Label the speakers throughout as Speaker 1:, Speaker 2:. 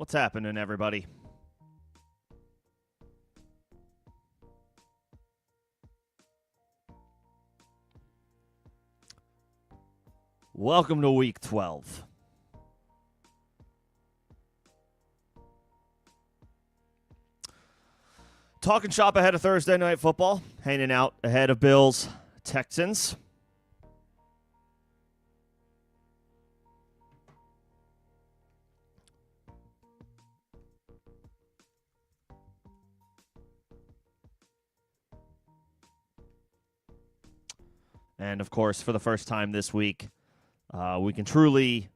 Speaker 1: What's happening, everybody? Welcome to Week 12. Talking shop ahead of Thursday Night Football, hanging out ahead of Bills-Texans. And, of course, for the first time this week, we can truly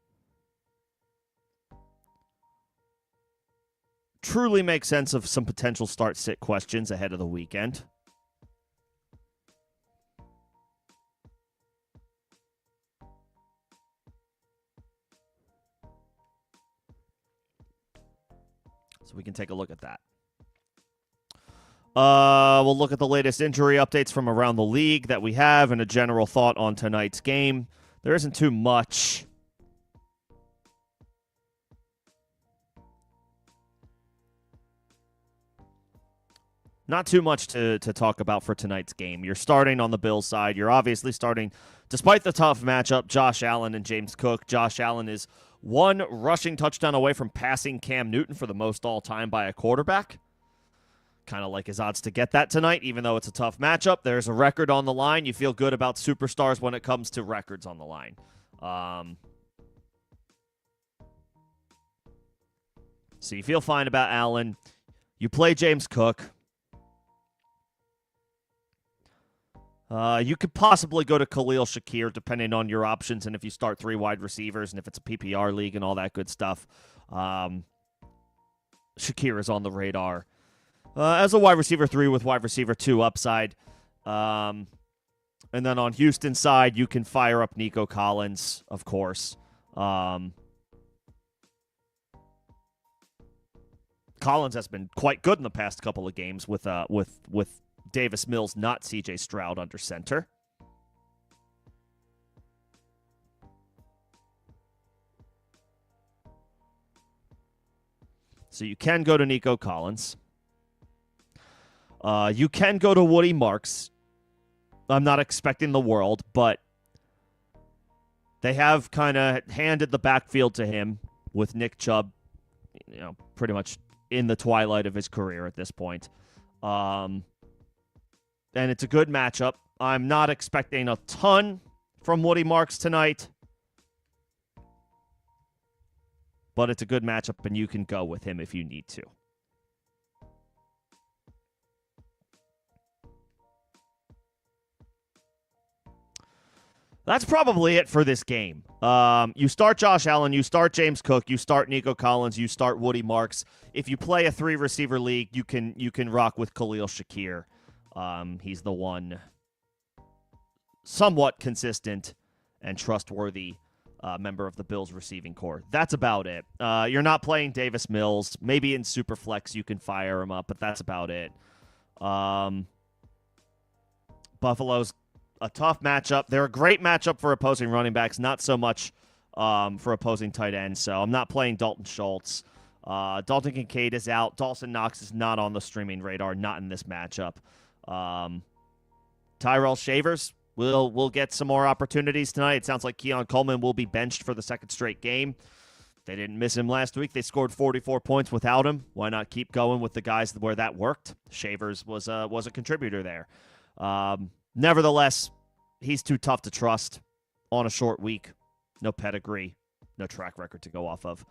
Speaker 1: make sense of some potential start-sit questions ahead of the weekend. So we can take a look at that. We'll look at the latest injury updates from around the league that we have and a general thought on tonight's game. There isn't too much. Not too much to talk about for tonight's game. You're starting on the Bills side. You're obviously starting, despite the tough matchup, Josh Allen and James Cook. Josh Allen is one rushing touchdown away from passing Cam Newton for the most all-time by a quarterback. Kind of like his odds to get that tonight, even though it's a tough matchup. There's a record on the line. You feel good about superstars when it comes to records on the line. So you feel fine about Allen. You play James Cook. You could possibly go to Khalil Shakir, depending on your options, and if you start three wide receivers, and if it's a PPR league and all that good stuff. Shakir is on the radar. As a wide receiver 3 with wide receiver 2 upside. And then on Houston's side, you can fire up Nico Collins, of course. Collins has been quite good in the past couple of games with Davis Mills, not CJ Stroud, under center. So you can go to Nico Collins. You can go to Woody Marks. I'm not expecting the world, but they have kind of handed the backfield to him with Nick Chubb, pretty much in the twilight of his career at this point. And it's a good matchup. I'm not expecting a ton from Woody Marks tonight, but it's a good matchup, and you can go with him if you need to. That's probably it for this game. You start Josh Allen, you start James Cook, you start Nico Collins, you start Woody Marks. If you play a 3-receiver league, you can rock with Khalil Shakir. He's the one somewhat consistent and trustworthy member of the Bills receiving corps. That's about it. You're not playing Davis Mills. Maybe in Superflex you can fire him up, but that's about it. Buffalo's a tough matchup. They're a great matchup for opposing running backs, not so much for opposing tight ends. So I'm not playing Dalton Schultz. Dalton Kincaid is out. Dawson Knox is not on the streaming radar, not in this matchup. Tyrell Shavers will get some more opportunities tonight. It sounds like Keon Coleman will be benched for the second straight game. They didn't miss him last week. They scored 44 points without him. Why not keep going with the guys where that worked? Shavers was a contributor there. Nevertheless, he's too tough to trust on a short week. No pedigree, no track record to go off of.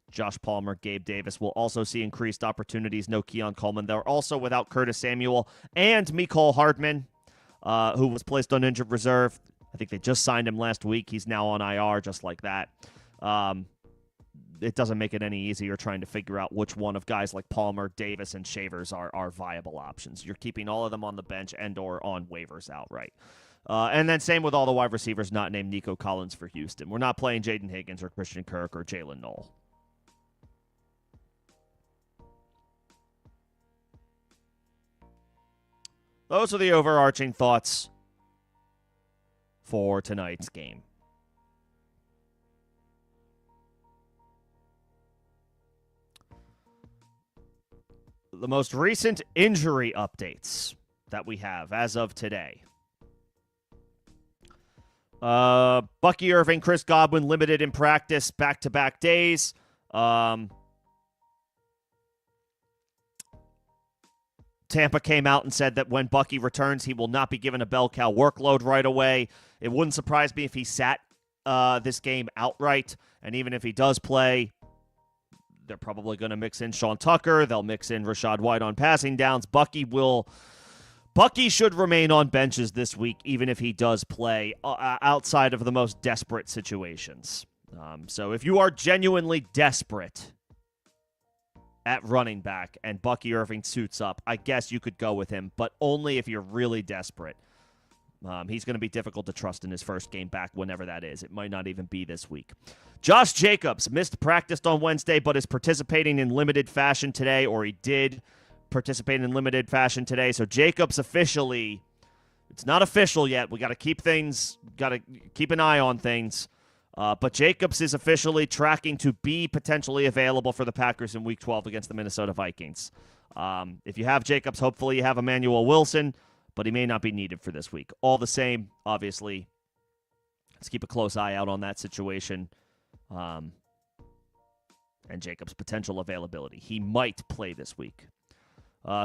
Speaker 1: Josh Palmer, Gabe Davis will also see increased opportunities. No Keon Coleman. They're also without Curtis Samuel and Mecole Hardman, who was placed on injured reserve. I think they just signed him last week. He's now on IR just like that. It doesn't make it any easier trying to figure out which one of guys like Palmer, Davis, and Shavers are viable options. You're keeping all of them on the bench and or on waivers outright. And then same with all the wide receivers not named Nico Collins for Houston. We're not playing Jaden Higgins or Christian Kirk or Jalen Knoll. Those are the overarching thoughts for tonight's game. the most recent injury updates that we have as of today. Bucky Irving, Chris Godwin limited in practice back-to-back days. Tampa came out and said that when Bucky returns, he will not be given a bell cow workload right away. It wouldn't surprise me if he sat this game outright, and even if he does play, they're probably going to mix in Sean Tucker. They'll mix in Rachaad White on passing downs. Bucky should remain on benches this week, even if he does play outside of the most desperate situations. So if you are genuinely desperate at running back and Bucky Irving suits up, I guess you could go with him, but only if you're really desperate. He's going to be difficult to trust in his first game back, whenever that is. It might not even be this week. Josh Jacobs missed practice on Wednesday, but is participating in limited fashion today, or he did participate in limited fashion today. So Jacobs officially, it's not official yet. We got to keep an eye on things. But Jacobs is officially tracking to be potentially available for the Packers in Week 12 against the Minnesota Vikings. If you have Jacobs, hopefully you have Emmanuel Wilson, but he may not be needed for this week. All the same, obviously, let's keep a close eye out on that situation and Jacobs' potential availability. He might play this week.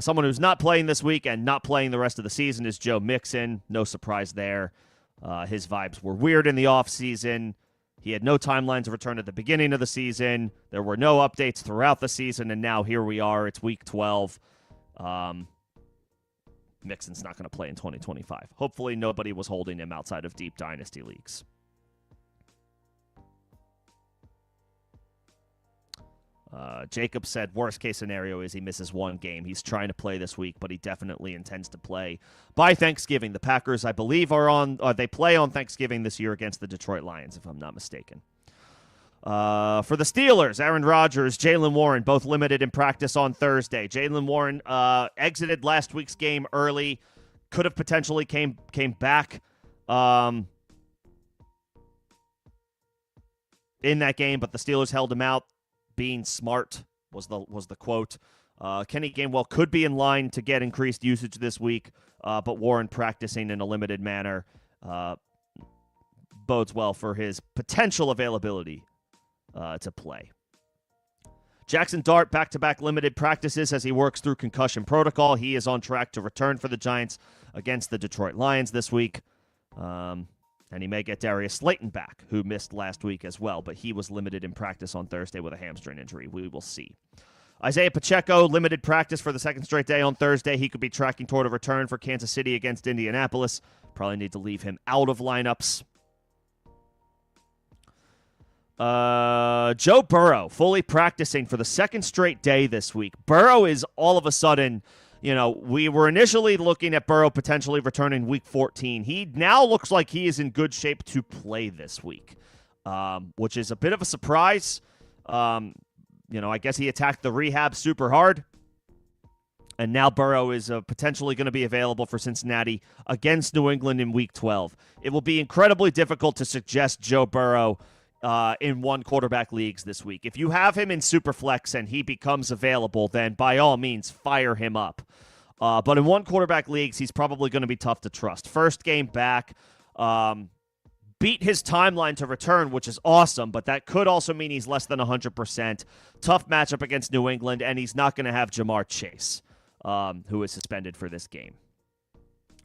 Speaker 1: Someone who's not playing this week and not playing the rest of the season is Joe Mixon. No surprise there. His vibes were weird in the offseason. He had no timeline to return at the beginning of the season. There were no updates throughout the season, and now here we are. It's Week 12. Mixon's not going to play in 2025. Hopefully nobody was holding him outside of deep dynasty leagues. Jacob said worst case scenario is he misses one game. He's trying to play this week, but he definitely intends to play by Thanksgiving. The Packers, I believe, they play on Thanksgiving this year against the Detroit Lions, if I'm not mistaken. For the Steelers, Aaron Rodgers, Jaylen Warren, both limited in practice on Thursday. Jaylen Warren exited last week's game early, could have potentially came back in that game, but the Steelers held him out. Being smart was the quote. Kenny Gainwell could be in line to get increased usage this week, but Warren practicing in a limited manner bodes well for his potential availability to play. Jackson Dart, back-to-back limited practices as he works through concussion protocol. He is on track to return for the Giants against the Detroit Lions this week. And he may get Darius Slayton back, who missed last week as well, but he was limited in practice on Thursday with a hamstring injury. We will see. Isaiah Pacheco, limited practice for the second straight day on Thursday. He could be tracking toward a return for Kansas City against Indianapolis. Probably need to leave him out of lineups. Joe Burrow, fully practicing for the second straight day this week. Burrow is all of a sudden... we were initially looking at Burrow potentially returning Week 14. He now looks like he is in good shape to play this week, which is a bit of a surprise. I guess he attacked the rehab super hard, and now Burrow is potentially going to be available for Cincinnati against New England in Week 12. It will be incredibly difficult to suggest Joe Burrow in one quarterback leagues this week. If you have him in Superflex and he becomes available, then by all means, fire him up. But in one quarterback leagues, he's probably going to be tough to trust. First game back, beat his timeline to return, which is awesome, but that could also mean he's less than 100%. Tough matchup against New England, and he's not going to have Jamar Chase, who is suspended for this game.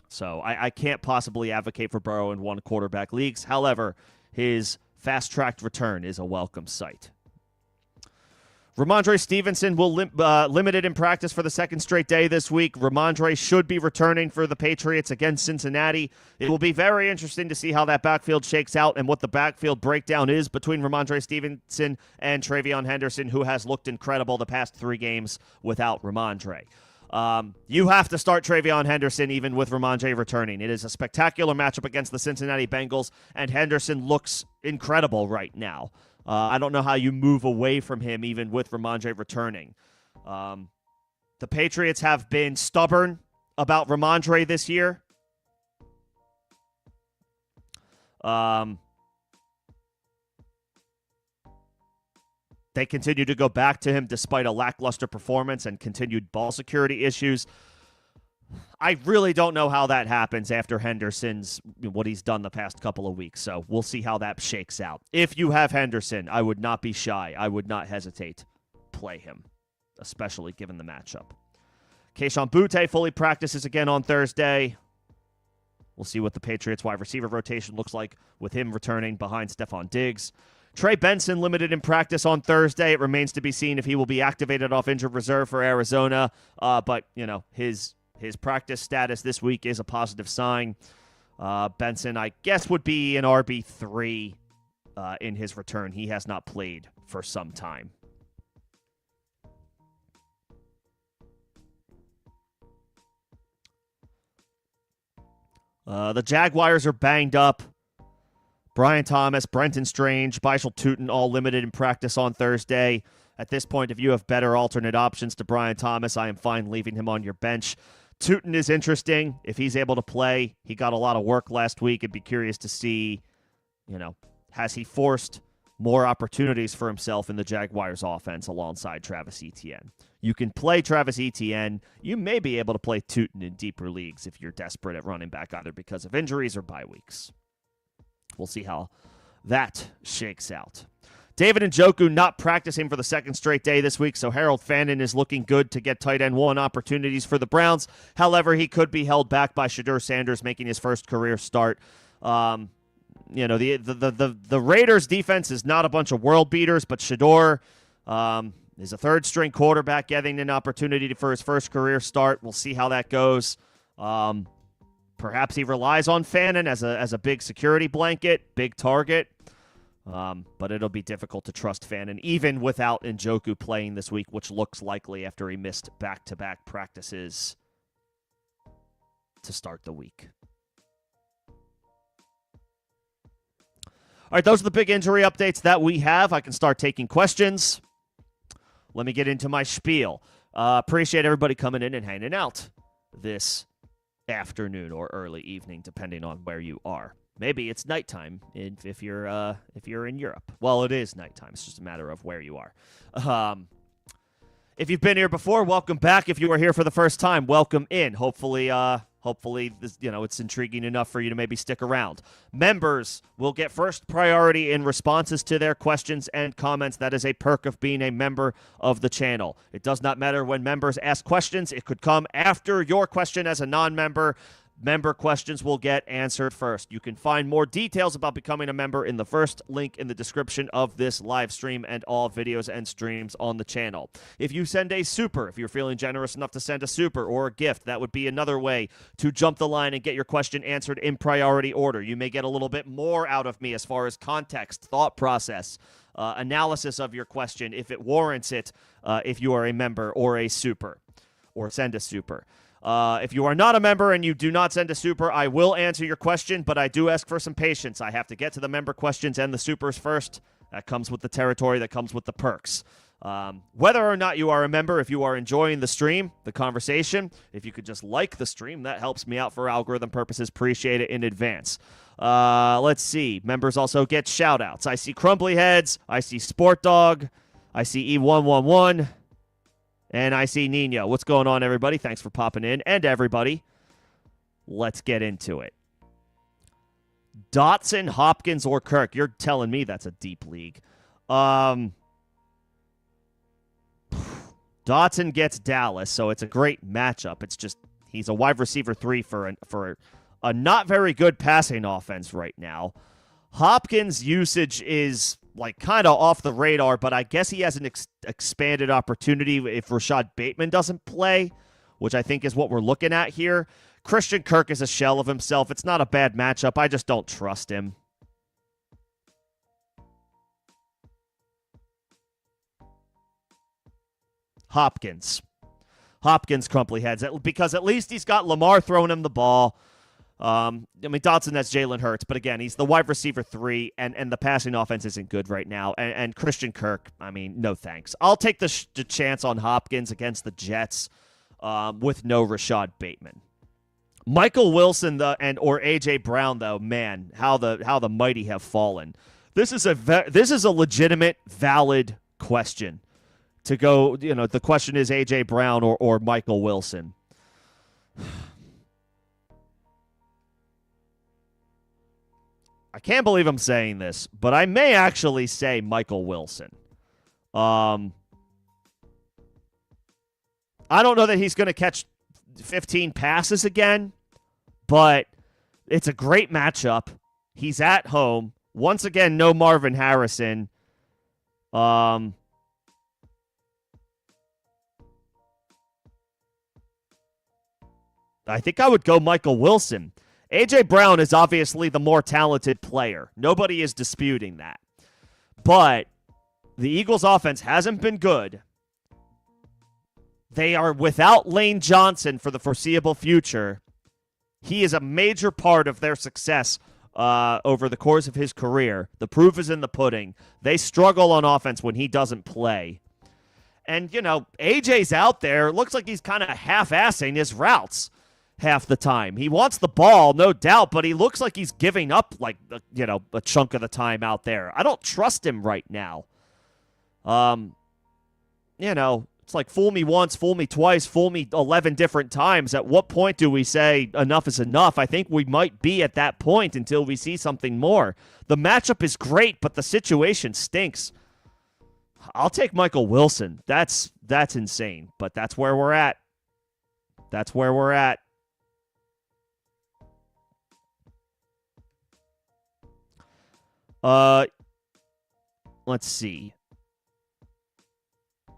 Speaker 1: So I can't possibly advocate for Burrow in one quarterback leagues. However, his fast-tracked return is a welcome sight. Ramondre Stevenson will limited in practice for the second straight day this week. Ramondre should be returning for the Patriots against Cincinnati. It will be very interesting to see how that backfield shakes out and what the backfield breakdown is between Ramondre Stevenson and TreVeyon Henderson, who has looked incredible the past 3 games without Ramondre. You have to start TreVeyon Henderson even with Ramondre returning. It is a spectacular matchup against the Cincinnati Bengals, and Henderson looks incredible right now. I don't know how you move away from him even with Ramondre returning. The Patriots have been stubborn about Ramondre this year. they continue to go back to him despite a lackluster performance and continued ball security issues. I really don't know how that happens after Henderson's what he's done the past couple of weeks. So we'll see how that shakes out. If you have Henderson, I would not be shy. I would not hesitate. Play him, especially given the matchup. Keishon Butte fully practices again on Thursday. We'll see what the Patriots wide receiver rotation looks like with him returning behind Stephon Diggs. Trey Benson limited in practice on Thursday. It remains to be seen if he will be activated off injured reserve for Arizona. But, his practice status this week is a positive sign. Benson, I guess, would be an RB3 in his return. He has not played for some time. The Jaguars are banged up. Brian Thomas, Brenton Strange, Bishal Tootin all limited in practice on Thursday. At this point, if you have better alternate options to Brian Thomas, I am fine leaving him on your bench. Tootin is interesting. If he's able to play, he got a lot of work last week. I'd be curious to see, has he forced more opportunities for himself in the Jaguars offense alongside Travis Etienne. You can play Travis Etienne. You may be able to play Tootin in deeper leagues if you're desperate at running back, either because of injuries or bye weeks. We'll see how that shakes out. David Njoku not practicing for the second straight day this week, so Harold Fannin is looking good to get tight end one opportunities for the Browns. However, he could be held back by Shedeur Sanders making his first career start. The Raiders defense is not a bunch of world beaters, but Shedeur is a third-string quarterback getting an opportunity for his first career start. We'll see how that goes. Perhaps he relies on Fannin as a big security blanket, big target. But it'll be difficult to trust Fannin, even without Njoku playing this week, which looks likely after he missed back-to-back practices to start the week. All right, those are the big injury updates that we have. I can start taking questions. Let me get into my spiel. Appreciate everybody coming in and hanging out this afternoon or early evening, depending on where you are. Maybe it's nighttime if you're in Europe. Well, it is nighttime. It's just a matter of where you are. If you've been here before, welcome back. If you are here for the first time, welcome in. Hopefully this, it's intriguing enough for you to maybe stick around. Members will get first priority in responses to their questions and comments. That is a perk of being a member of the channel. It does not matter when members ask questions. It could come after your question as a non-member. Member questions will get answered first. You can find more details about becoming a member in the first link in the description of this live stream and all videos and streams on the channel. If you send a super, if you're feeling generous enough to send a super or a gift, that would be another way to jump the line and get your question answered in priority order. You may get a little bit more out of me as far as context, thought process, analysis of your question if it warrants it, if you are a member or a super, or send a super. If you are not a member and you do not send a super, I will answer your question, but I do ask for some patience. I have to get to the member questions and the supers first. That comes with the territory. That comes with the perks. Whether or not you are a member, if you are enjoying the stream, the conversation, if you could just like the stream, that helps me out for algorithm purposes. Appreciate it in advance. Let's see. Members also get shout-outs. I see Crumbly Heads. I see Sport Dog. I see E111. And I see Nino. What's going on, everybody? Thanks for popping in. And everybody, let's get into it. Dotson, Hopkins, or Kirk? You're telling me that's a deep league. Dotson gets Dallas, so it's a great matchup. It's just he's a wide receiver 3 for a not very good passing offense right now. Hopkins' usage is kind of off the radar, but I guess he has an expanded opportunity if Rashad Bateman doesn't play, which I think is what we're looking at here. Christian Kirk is a shell of himself. It's not a bad matchup. I just don't trust him. Hopkins, Crumply Heads, because at least he's got Lamar throwing him the ball. Dotson, that's Jalen Hurts, but again, he's the wide receiver 3, and the passing offense isn't good right now. And Christian Kirk, no thanks. I'll take the chance on Hopkins against the Jets with no Rashad Bateman. Michael Wilson or A.J. Brown, though, man, how the mighty have fallen. This is a legitimate, valid question to go. The question is A.J. Brown or Michael Wilson. I can't believe I'm saying this, but I may actually say Michael Wilson. I don't know that he's going to catch 15 passes again, but it's a great matchup. He's at home. Once again, no Marvin Harrison. I think I would go Michael Wilson. A.J. Brown is obviously the more talented player. Nobody is disputing that. But the Eagles' offense hasn't been good. They are without Lane Johnson for the foreseeable future. He is a major part of their success over the course of his career. The proof is in the pudding. They struggle on offense when he doesn't play. And, AJ's out there. Looks like he's kind of half-assing his routes half the time. He wants the ball, no doubt, but he looks like he's giving up, a chunk of the time out there. I don't trust him right now. It's like fool me once, fool me twice, fool me 11 different times. At what point do we say enough is enough? I think we might be at that point until we see something more. The matchup is great, but the situation stinks. I'll take Michael Wilson. That's insane, but that's where we're at. That's where we're at. Let's see.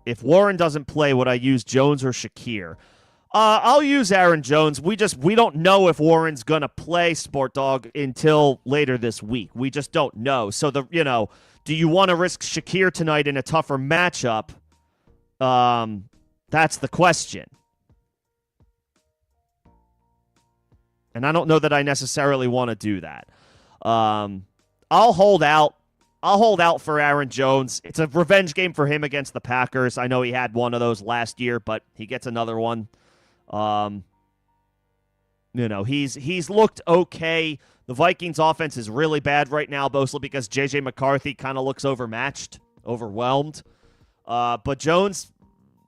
Speaker 1: If Warren doesn't play, would I use Jones or Shakir? I'll use Aaron Jones. We don't know if Warren's going to play, Sport Dog, until later this week. We just don't know. So, do you want to risk Shakir tonight in a tougher matchup? That's the question. And I don't know that I necessarily want to do that. I'll hold out. I'll hold out for Aaron Jones. It's a revenge game for him against the Packers. I know he had one of those last year, but he gets another one. He's looked okay. The Vikings offense is really bad right now, mostly because J.J. McCarthy kind of looks overmatched, overwhelmed. But Jones,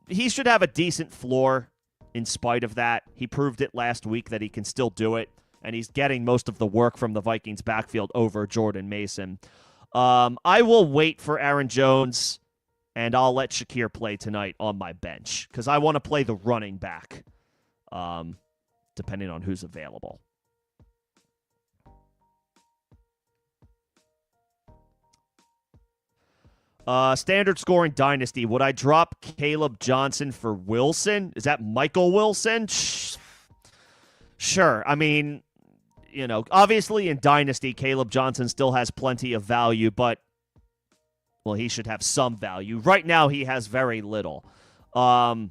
Speaker 1: he should have a decent floor in spite of that. He proved it last week that he can still do it, and he's getting most of the work from the Vikings backfield over Jordan Mason. I will wait for Aaron Jones, and I'll let Shakir play tonight on my bench because I want to play the running back, depending on who's available. Standard scoring dynasty. Would I drop Caleb Johnson for Wilson? Is that Michael Wilson? Sure. I mean, obviously in Dynasty, Caleb Johnson still has plenty of value, but, well, he should have some value. Right now, he has very little. And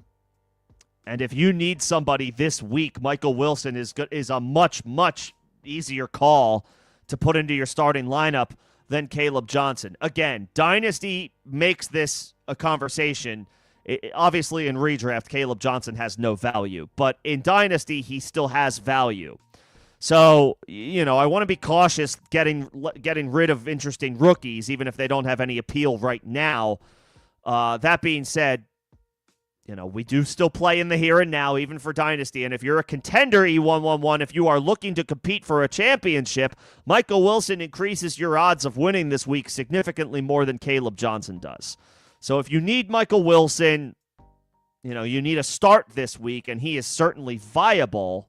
Speaker 1: if you need somebody this week, Michael Wilson is a much, much easier call to put into your starting lineup than Caleb Johnson. Again, Dynasty makes this a conversation. Obviously, in redraft, Caleb Johnson has no value, but in Dynasty, he still has value. So, I want to be cautious getting rid of interesting rookies, even if they don't have any appeal right now. That being said, we do still play in the here and now, even for Dynasty. And if you're a contender, E111, if you are looking to compete for a championship, Michael Wilson increases your odds of winning this week significantly more than Caleb Johnson does. So if you need Michael Wilson, you need a start this week, and he is certainly viable,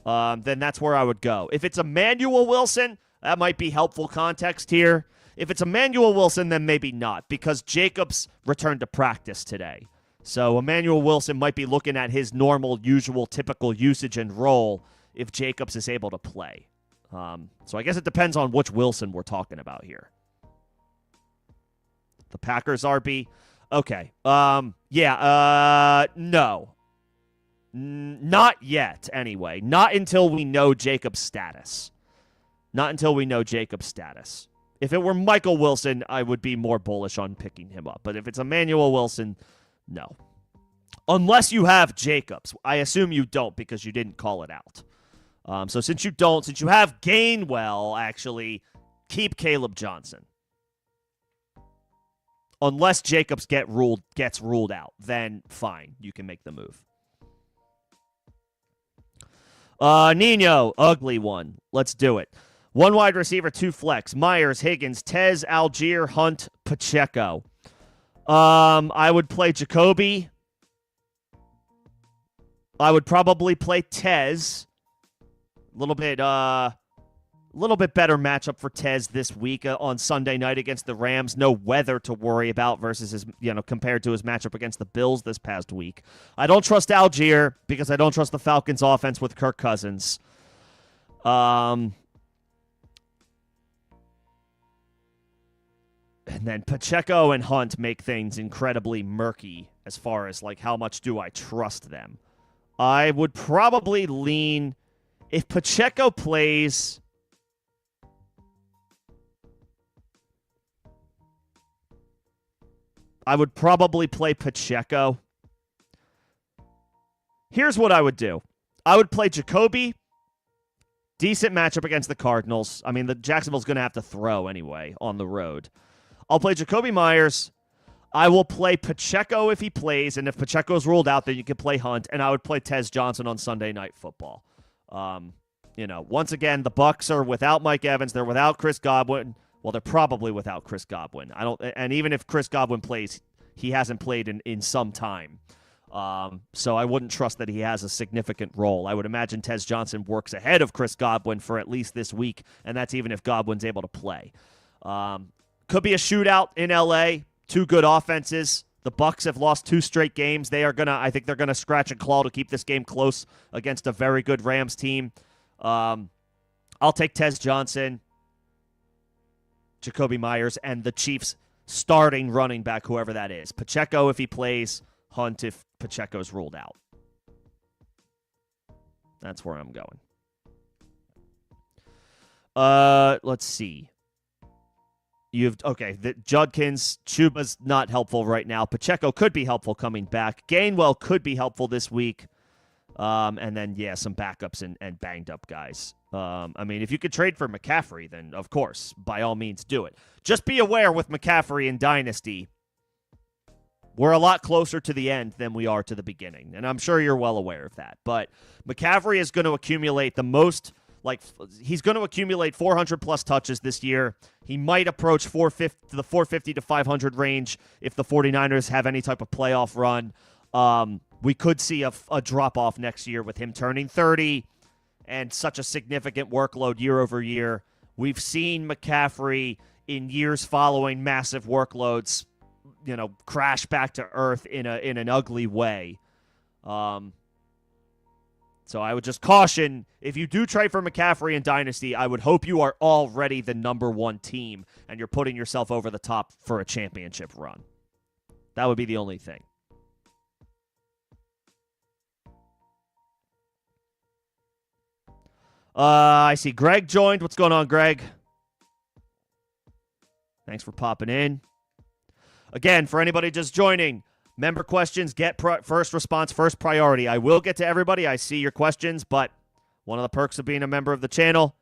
Speaker 1: then that's where I would go. If it's Emmanuel Wilson, that might be helpful context here. If it's Emmanuel Wilson, then maybe not, because Jacobs returned to practice today. So Emmanuel Wilson might be looking at his normal, usual, typical usage and role if Jacobs is able to play. So I guess it depends on which Wilson we're talking about here. The Packers RB? Okay. No. Not yet, anyway. Not until we know Jacob's status. If it were Michael Wilson, I would be more bullish on picking him up. But if it's Emmanuel Wilson, no. Unless you have Jacobs. I assume you don't because you didn't call it out. So since you have Gainwell, actually, keep Caleb Johnson. Unless Jacobs gets ruled out, then fine, you can make the move. Nino, ugly one. Let's do it. 1 wide receiver, 2 flex. Myers, Higgins, Tez, Algier, Hunt, Pacheco. I would play Jacoby. I would probably play Tez. A little bit better matchup for Tez this week on Sunday night against the Rams. No weather to worry about versus his, compared to his matchup against the Bills this past week. I don't trust Algier because I don't trust the Falcons' offense with Kirk Cousins. And then Pacheco and Hunt make things incredibly murky as far as like how much do I trust them. I would probably lean if Pacheco plays. I would probably play Pacheco. Here's what I would do. I would play Jacoby. Decent matchup against the Cardinals. I mean, the Jacksonville's going to have to throw anyway on the road. I'll play Jacoby Myers. I will play Pacheco if he plays, and if Pacheco's ruled out, then you can play Hunt, and I would play Tez Johnson on Sunday Night Football. Once again, the Bucs are without Mike Evans. They're without Chris Godwin. Well, they're probably without Chris Godwin. And even if Chris Godwin plays, he hasn't played in some time. So I wouldn't trust that he has a significant role. I would imagine Tez Johnson works ahead of Chris Godwin for at least this week, and that's even if Godwin's able to play. Could be a shootout in LA. 2 good offenses. The Bucs have lost 2 straight games. I think they're gonna scratch and claw to keep this game close against a very good Rams team. I'll take Tez Johnson, Jacoby Myers, and the Chiefs starting running back, whoever that is. Pacheco if he plays, Hunt if Pacheco's ruled out. That's where I'm going. Let's see. The Judkins, Chuba's not helpful right now. Pacheco could be helpful coming back. Gainwell could be helpful this week. And then, some backups and banged up guys. If you could trade for McCaffrey, then of course, by all means, do it. Just be aware with McCaffrey in Dynasty, we're a lot closer to the end than we are to the beginning. And I'm sure you're well aware of that. But McCaffrey is going to accumulate the most. He's going to accumulate 400-plus touches this year. He might approach the 450 to 500 range if the 49ers have any type of playoff run. We could see a drop-off next year with him turning 30 and such a significant workload year over year. We've seen McCaffrey in years following massive workloads, crash back to earth in an ugly way. So I would just caution, if you do trade for McCaffrey in Dynasty, I would hope you are already the number 1 team and you're putting yourself over the top for a championship run. That would be the only thing. I see Greg joined. What's going on, Greg? Thanks for popping in. Again, for anybody just joining, member questions, get first response, first priority. I will get to everybody. I see your questions, but one of the perks of being a member of the channel,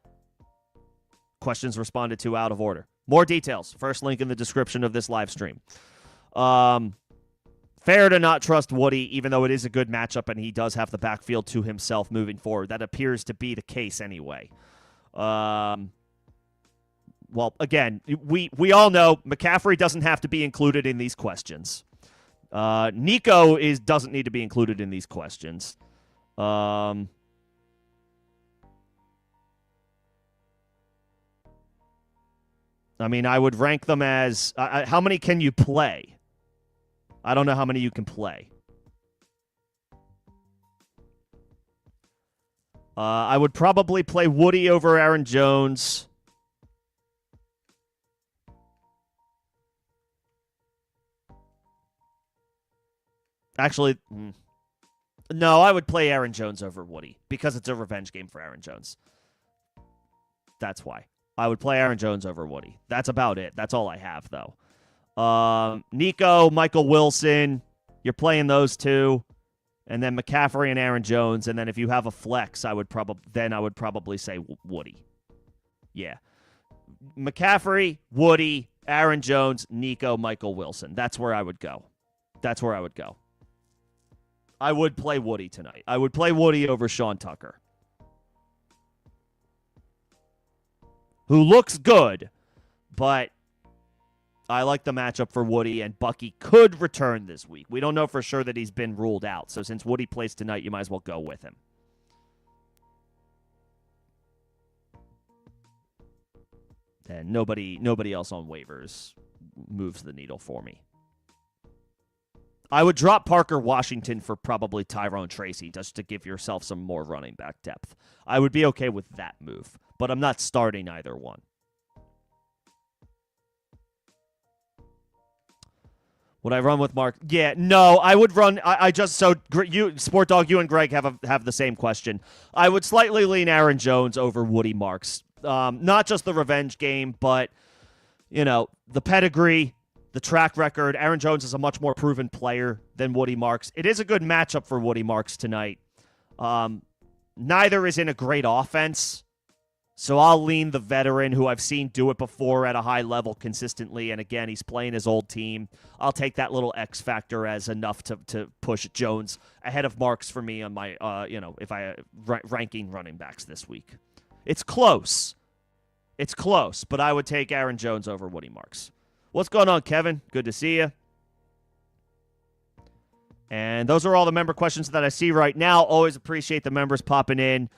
Speaker 1: questions responded to out of order. More details, first link in the description of this live stream. Fair to not trust Woody, even though it is a good matchup and he does have the backfield to himself moving forward. That appears to be the case anyway. Well, again, we all know McCaffrey doesn't have to be included in these questions. Nico doesn't need to be included in these questions. I would rank them as how many can you play? I don't know how many you can play. I would probably play Woody over Aaron Jones. Actually, no, I would play Aaron Jones over Woody because it's a revenge game for Aaron Jones. That's why. I would play Aaron Jones over Woody. That's about it. That's all I have, though. Nico, Michael Wilson, you're playing those 2. And then McCaffrey and Aaron Jones. And then if you have a flex, I would probably say Woody. Yeah. McCaffrey, Woody, Aaron Jones, Nico, Michael Wilson. That's where I would go. I would play Woody tonight. I would play Woody over Sean Tucker, who looks good, but I like the matchup for Woody, and Bucky could return this week. We don't know for sure that he's been ruled out, so since Woody plays tonight, you might as well go with him. And nobody else on waivers moves the needle for me. I would drop Parker Washington for probably Tyrone Tracy just to give yourself some more running back depth. I would be okay with that move, but I'm not starting either one. Would I run with Mark? Yeah, no, I would run. I just so you, Sport Dog, you and Greg have the same question. I would slightly lean Aaron Jones over Woody Marks. Not just the revenge game, but the pedigree, the track record. Aaron Jones is a much more proven player than Woody Marks. It is a good matchup for Woody Marks tonight. Neither is in a great offense. So I'll lean the veteran who I've seen do it before at a high level consistently. And again, he's playing his old team. I'll take that little X factor as enough to push Jones ahead of Marks for me on my, if I ranking running backs this week. It's close, but I would take Aaron Jones over Woody Marks. What's going on, Kevin? Good to see you. And those are all the member questions that I see right now. Always appreciate the members popping in.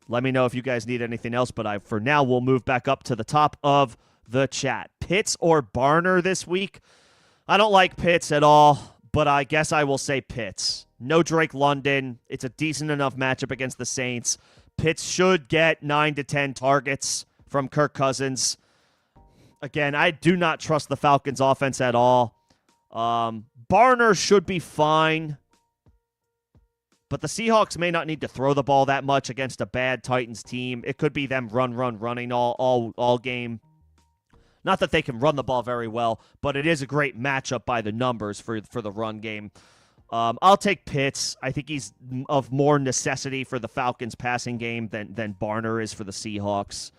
Speaker 1: Let me know if you guys need anything else, but for now, we'll move back up to the top of the chat. Pitts or Barner this week? I don't like Pitts at all, but I guess I will say Pitts. No Drake London. It's a decent enough matchup against the Saints. Pitts should get 9 to 10 targets from Kirk Cousins. Again, I do not trust the Falcons' offense at all. Barner should be fine. But the Seahawks may not need to throw the ball that much against a bad Titans team. It could be them running all game. Not that they can run the ball very well, but it is a great matchup by the numbers for the run game. I'll take Pitts. I think he's of more necessity for the Falcons passing game than Barner is for the Seahawks.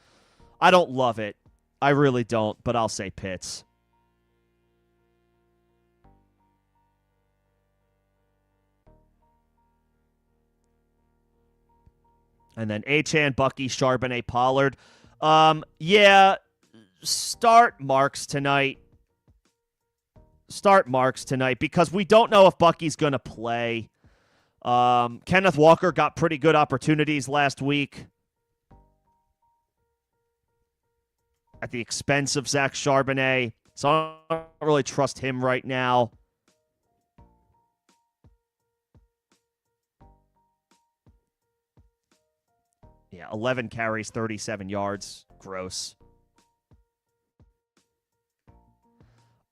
Speaker 1: I don't love it. I really don't, but I'll say Pitts. And then Achane, Bucky, Charbonnet, Pollard. Yeah, start Marks tonight. Because we don't know if Bucky's going to play. Kenneth Walker got pretty good opportunities last week at the expense of Zach Charbonnet. So I don't really trust him right now. Yeah, 11 carries, 37 yards. Gross.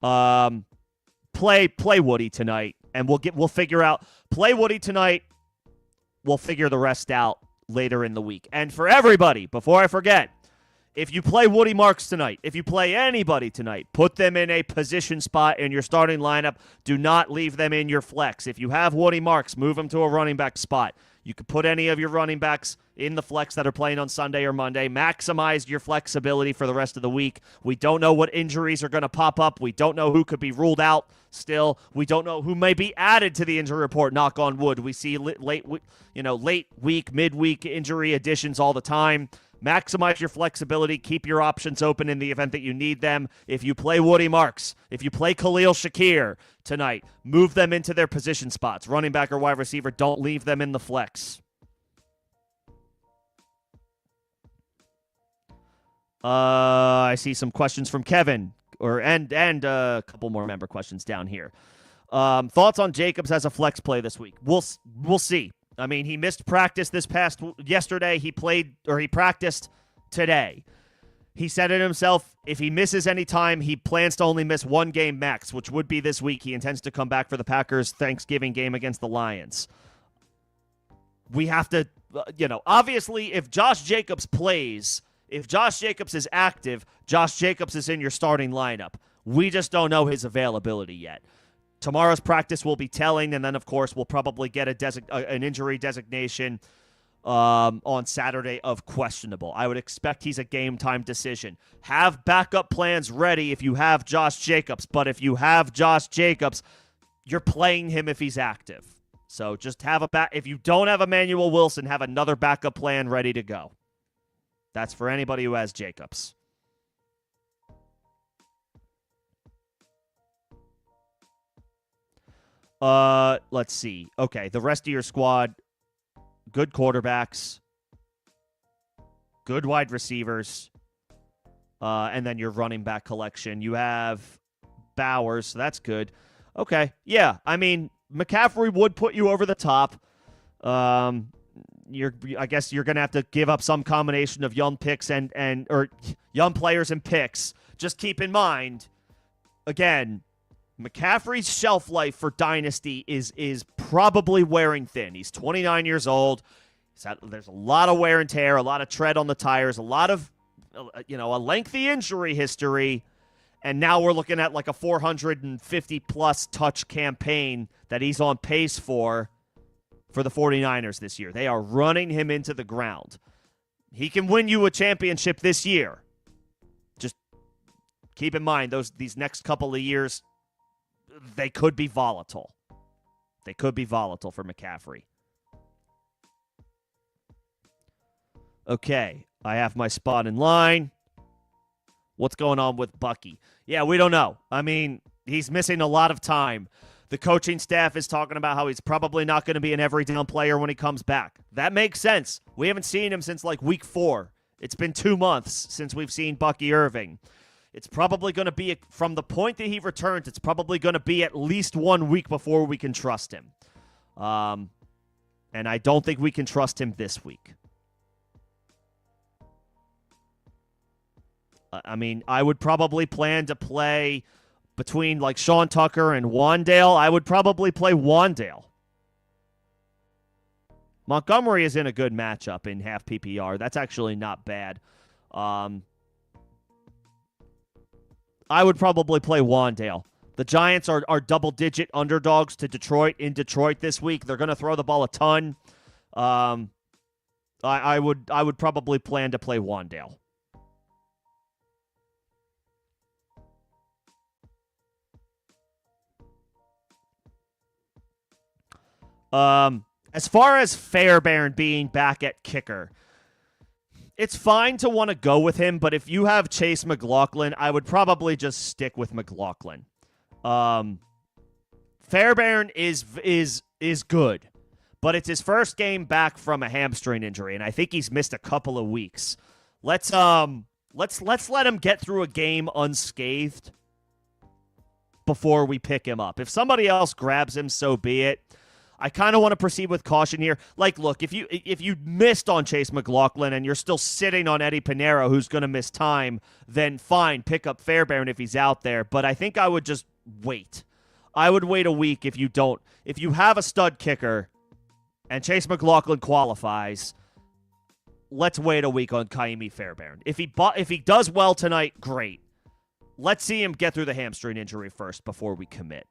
Speaker 1: Play Woody tonight, and we'll figure out. Play Woody tonight. We'll figure the rest out later in the week. And for everybody, before I forget, if you play Woody Marks tonight, if you play anybody tonight, put them in a position spot in your starting lineup. Do not leave them in your flex. If you have Woody Marks, move them to a running back spot. You can put any of your running backs in the flex that are playing on Sunday or Monday. Maximize your flexibility for the rest of the week. We don't know what injuries are going to pop up. We don't know who could be ruled out still. We don't know who may be added to the injury report, knock on wood. We see late week, midweek injury additions all the time. Maximize your flexibility. Keep your options open in the event that you need them. If you play Woody Marks, if you play Khalil Shakir tonight, move them into their position spots. Running back or wide receiver, don't leave them in the flex. I see some questions from Kevin, and a couple more member questions down here. Thoughts on Jacobs as a flex play this week? We'll see. I mean, he missed practice yesterday. He practiced today. He said it himself. If he misses any time, he plans to only miss one game max, which would be this week. He intends to come back for the Packers Thanksgiving game against the Lions. We have to, obviously, if Josh Jacobs plays, if Josh Jacobs is active, Josh Jacobs is in your starting lineup. We just don't know his availability yet. Tomorrow's practice will be telling, and then, of course, we'll probably get an injury designation on Saturday of questionable. I would expect he's a game-time decision. Have backup plans ready if you have Josh Jacobs, but if you have Josh Jacobs, you're playing him if he's active. So just have if you don't have Emmanuel Wilson, have another backup plan ready to go. That's for anybody who has Jacobs. Let's see. Okay, the rest of your squad, good quarterbacks, good wide receivers, and then your running back collection. You have Bowers, so that's good. Okay, yeah, I mean, McCaffrey would put you over the top. I guess you're gonna have to give up some combination of young picks or young players and picks. Just keep in mind, again, McCaffrey's shelf life for Dynasty is probably wearing thin. He's 29 years old. There's a lot of wear and tear, a lot of tread on the tires, a lot of, a lengthy injury history. And now we're looking at like a 450-plus touch campaign that he's on pace for the 49ers this year. They are running him into the ground. He can win you a championship this year. Just keep in mind, these next couple of years, they could be volatile. They could be volatile for McCaffrey. Okay, I have my spot in line. What's going on with Bucky? Yeah, we don't know. I mean, he's missing a lot of time. The coaching staff is talking about how he's probably not going to be an every down player when he comes back. That makes sense. We haven't seen him since like week 4. It's been 2 months since we've seen Bucky Irving. It's probably going to be, from the point that he returns, it's probably going to be at least 1 week before we can trust him. And I don't think we can trust him this week. I mean, I would probably plan to play between like Sean Tucker and Wandale. I would probably play Wandale. Montgomery is in a good matchup in half PPR. That's actually not bad. I would probably play Wandale. The Giants are double-digit underdogs to Detroit in Detroit this week. They're going to throw the ball a ton. I would probably plan to play Wandale. As far as Fairbairn being back at kicker, it's fine to want to go with him, but if you have Chase McLaughlin, I would probably just stick with McLaughlin. Fairbairn is good, but it's his first game back from a hamstring injury, and I think he's missed a couple of weeks. Let's let him get through a game unscathed before we pick him up. If somebody else grabs him, so be it. I kind of want to proceed with caution here. Like, look, if you missed on Chase McLaughlin and you're still sitting on Eddie Pinheiro, who's going to miss time, then fine, pick up Fairbairn if he's out there. But I think I would just wait. I would wait a week if you don't. If you have a stud kicker and Chase McLaughlin qualifies, let's wait a week on Kaimi Fairbairn. If he does well tonight, great. Let's see him get through the hamstring injury first before we commit.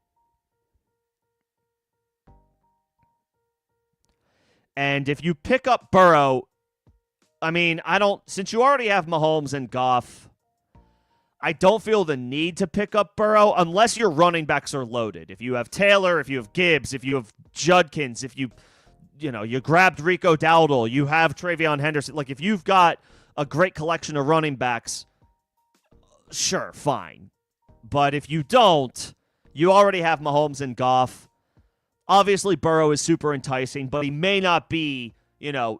Speaker 1: And if you pick up Burrow, I mean, since you already have Mahomes and Goff, I don't feel the need to pick up Burrow unless your running backs are loaded. If you have Taylor, if you have Gibbs, if you have Judkins, if you grabbed Rico Dowdle, you have Travion Henderson. Like, if you've got a great collection of running backs, sure, fine. But if you don't, you already have Mahomes and Goff. Obviously, Burrow is super enticing, but he may not be, Joe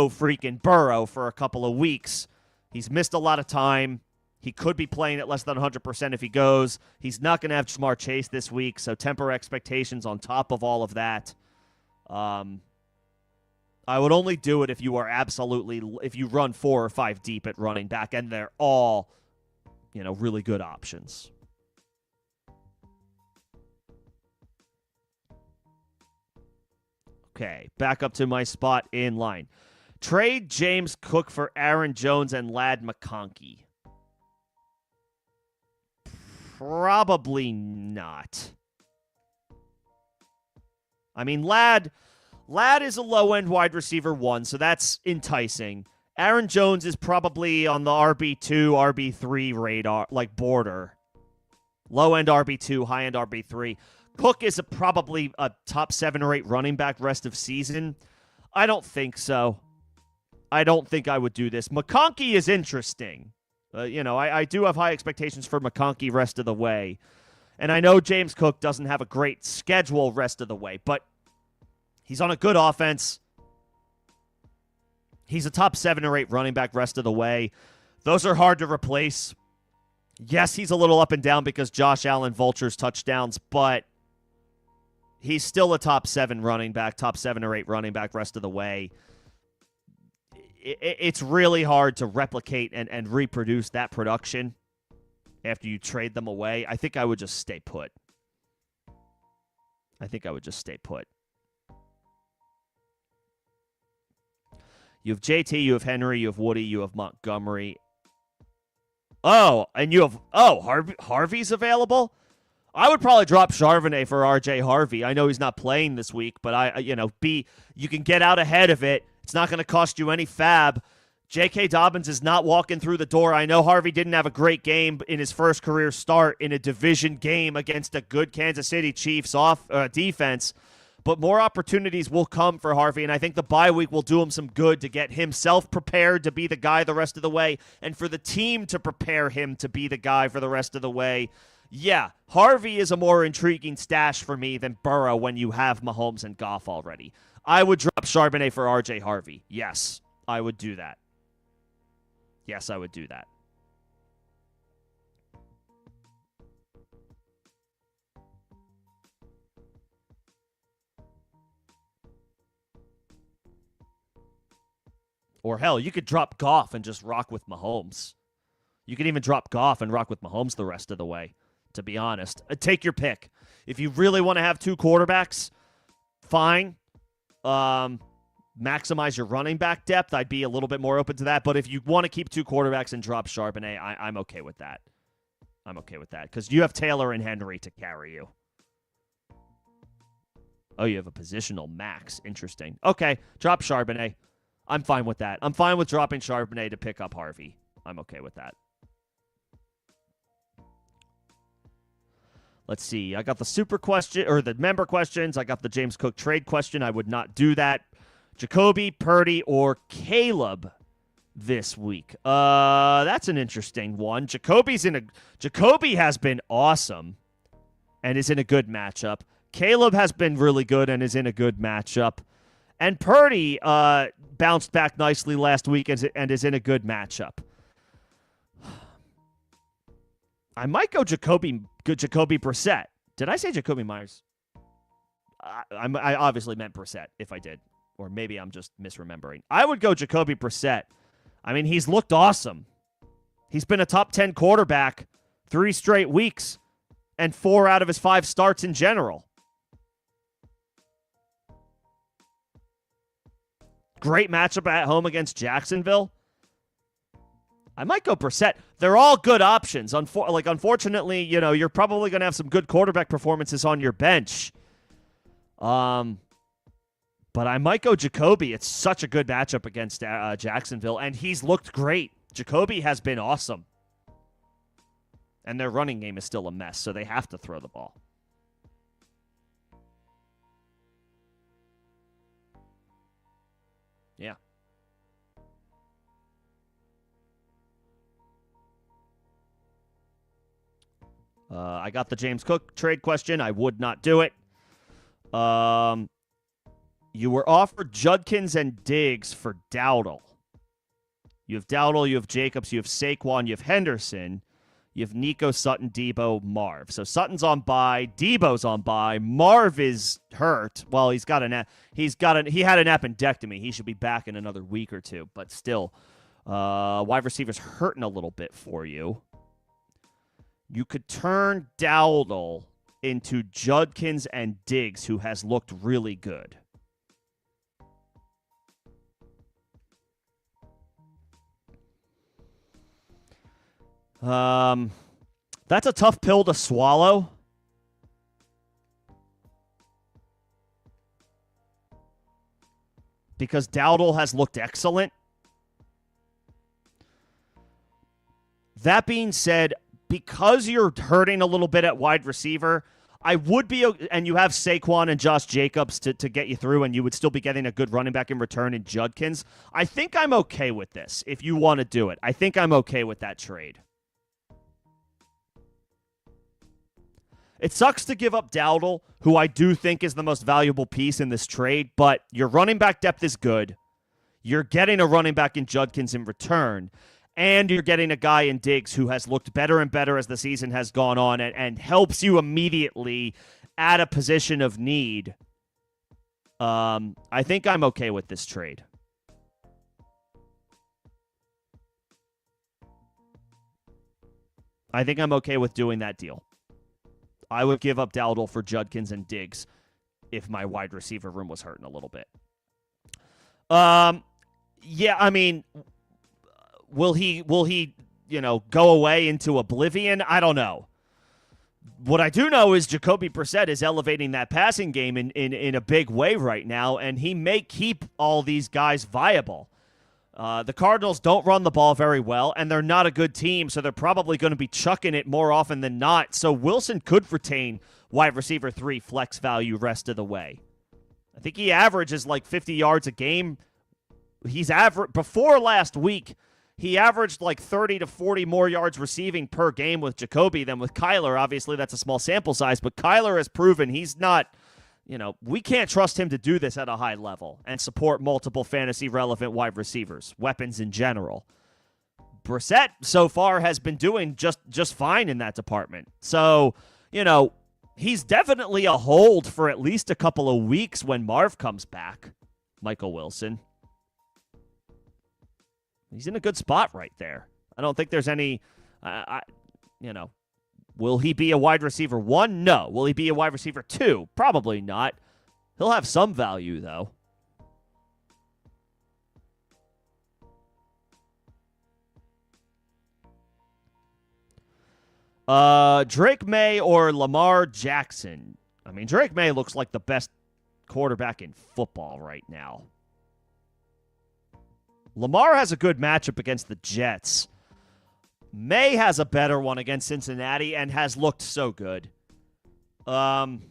Speaker 1: freaking Burrow for a couple of weeks. He's missed a lot of time. He could be playing at less than 100% if he goes. He's not going to have Jamar Chase this week, so temper expectations on top of all of that. I would only do it if you run 4 or 5 deep at running back, and they're all, really good options. Okay, back up to my spot in line. Trade James Cook for Aaron Jones and Ladd McConkey. Probably not. I mean, Ladd Ladd is a low-end wide receiver 1, so that's enticing. Aaron Jones is probably on the RB2, RB3 radar, like border. Low-end RB2, high-end RB3. Cook is probably a top 7 or 8 running back rest of season. I don't think so. I don't think I would do this. McConkey is interesting. I do have high expectations for McConkey rest of the way. And I know James Cook doesn't have a great schedule rest of the way, but he's on a good offense. He's a top 7 or 8 running back rest of the way. Those are hard to replace. Yes, he's a little up and down because Josh Allen vultures touchdowns, but he's still a top 7 running back, top 7 or 8 running back rest of the way. It's really hard to replicate and reproduce that production after you trade them away. I think I would just stay put. You have JT, you have Henry, you have Woody, you have Montgomery. Oh, and you have Harvey's available? I would probably drop Charbonnet for RJ Harvey. I know he's not playing this week, but you can get out ahead of it. It's not going to cost you any fab. J.K. Dobbins is not walking through the door. I know Harvey didn't have a great game in his first career start in a division game against a good Kansas City Chiefs defense, but more opportunities will come for Harvey, and I think the bye week will do him some good to get himself prepared to be the guy the rest of the way and for the team to prepare him to be the guy for the rest of the way. Yeah, Harvey is a more intriguing stash for me than Burrow when you have Mahomes and Goff already. I would drop Charbonnet for RJ Harvey. Yes, I would do that. Or hell, you could drop Goff and just rock with Mahomes. You could even drop Goff and rock with Mahomes the rest of the way, to be honest. Take your pick. If you really want to have 2 quarterbacks, fine. Maximize your running back depth. I'd be a little bit more open to that. But if you want to keep 2 quarterbacks and drop Charbonnet, I'm okay with that. Because you have Taylor and Henry to carry you. Oh, you have a positional max. Interesting. Okay, drop Charbonnet. I'm fine with that. I'm fine with dropping Charbonnet to pick up Harvey. I'm okay with that. Let's see. I got the super question or the member questions. I got the James Cook trade question. I would not do that. Jacoby, Purdy, or Caleb this week. That's an interesting one. Jacoby has been awesome and is in a good matchup. Caleb has been really good and is in a good matchup. And Purdy bounced back nicely last week and is in a good matchup. I might go Jacoby Brissett. Did I say Jacoby Myers? I obviously meant Brissett if I did. Or maybe I'm just misremembering. I would go Jacoby Brissett. I mean, he's looked awesome. He's been a top 10 quarterback 3 straight weeks and 4 out of his 5 starts in general. Great matchup at home against Jacksonville. I might go Brissett. They're all good options. Unfortunately, you're probably going to have some good quarterback performances on your bench. But I might go Jacoby. It's such a good matchup against Jacksonville, and he's looked great. Jacoby has been awesome. And their running game is still a mess, so they have to throw the ball. Yeah. I got the James Cook trade question. I would not do it. You were offered Judkins and Diggs for Dowdle. You have Dowdle, you have Jacobs, you have Saquon, you have Henderson, you have Nico, Sutton, Debo, Marv. So Sutton's on bye, Debo's on bye, Marv is hurt. Well, he had an appendectomy. He should be back in another week or 2, but still, wide receivers hurting a little bit for you. You could turn Dowdle into Judkins and Diggs, who has looked really good. That's a tough pill to swallow. because Dowdle has looked excellent. That being said, because you're hurting a little bit at wide receiver, I would be, and you have Saquon and Josh Jacobs to get you through, and you would still be getting a good running back in return in Judkins. I think I'm okay with this if you want to do it. I think I'm okay with that trade. It sucks to give up Dowdle, who I do think is the most valuable piece in this trade, but your running back depth is good. You're getting a running back in Judkins in return, and you're getting a guy in Diggs who has looked better and better as the season has gone on and helps you immediately at a position of need. I think I'm okay with this trade. I think I'm okay with doing that deal. I would give up Dowdle for Judkins and Diggs if my wide receiver room was hurting a little bit. Yeah, I mean, will he, go away into oblivion? I don't know. What I do know is Jacoby Brissett is elevating that passing game in a big way right now, and he may keep all these guys viable. The Cardinals don't run the ball very well, and they're not a good team, so they're probably going to be chucking it more often than not. So Wilson could retain wide receiver 3 flex value rest of the way. I think he averages like 50 yards a game. Before last week, he averaged like 30 to 40 more yards receiving per game with Jacoby than with Kyler. Obviously, that's a small sample size, but Kyler has proven he's not, we can't trust him to do this at a high level and support multiple fantasy-relevant wide receivers, weapons in general. Brissett so far has been doing just fine in that department. So, he's definitely a hold for at least a couple of weeks when Marv comes back, Michael Wilson. He's in a good spot right there. I don't think there's any, will he be a wide receiver 1? No. Will he be a wide receiver 2? Probably not. He'll have some value, though. Drake May or Lamar Jackson? I mean, Drake May looks like the best quarterback in football right now. Lamar has a good matchup against the Jets. May has a better one against Cincinnati and has looked so good. Drake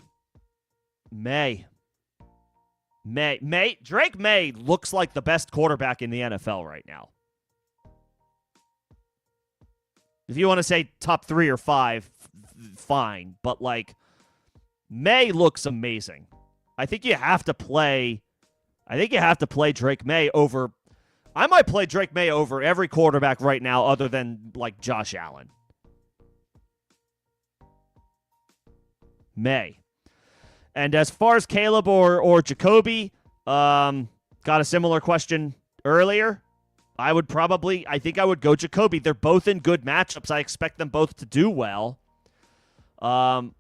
Speaker 1: May looks like the best quarterback in the NFL right now. If you want to say top 3 or 5, fine. But, May looks amazing. I think you have to play Drake May over... I might play Drake May over every quarterback right now other than, Josh Allen. May. And as far as Caleb or Jacoby, got a similar question earlier. I think I would go Jacoby. They're both in good matchups. I expect them both to do well. But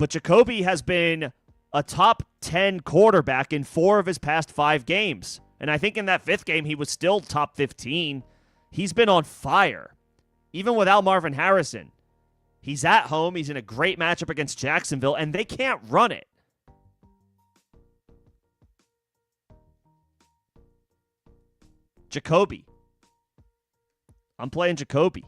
Speaker 1: Jacoby has been a top 10 quarterback in 4 of his past 5 games. And I think in that 5th game, he was still top 15. He's been on fire, even without Marvin Harrison. He's at home. He's in a great matchup against Jacksonville, and they can't run it. Jacoby. I'm playing Jacoby.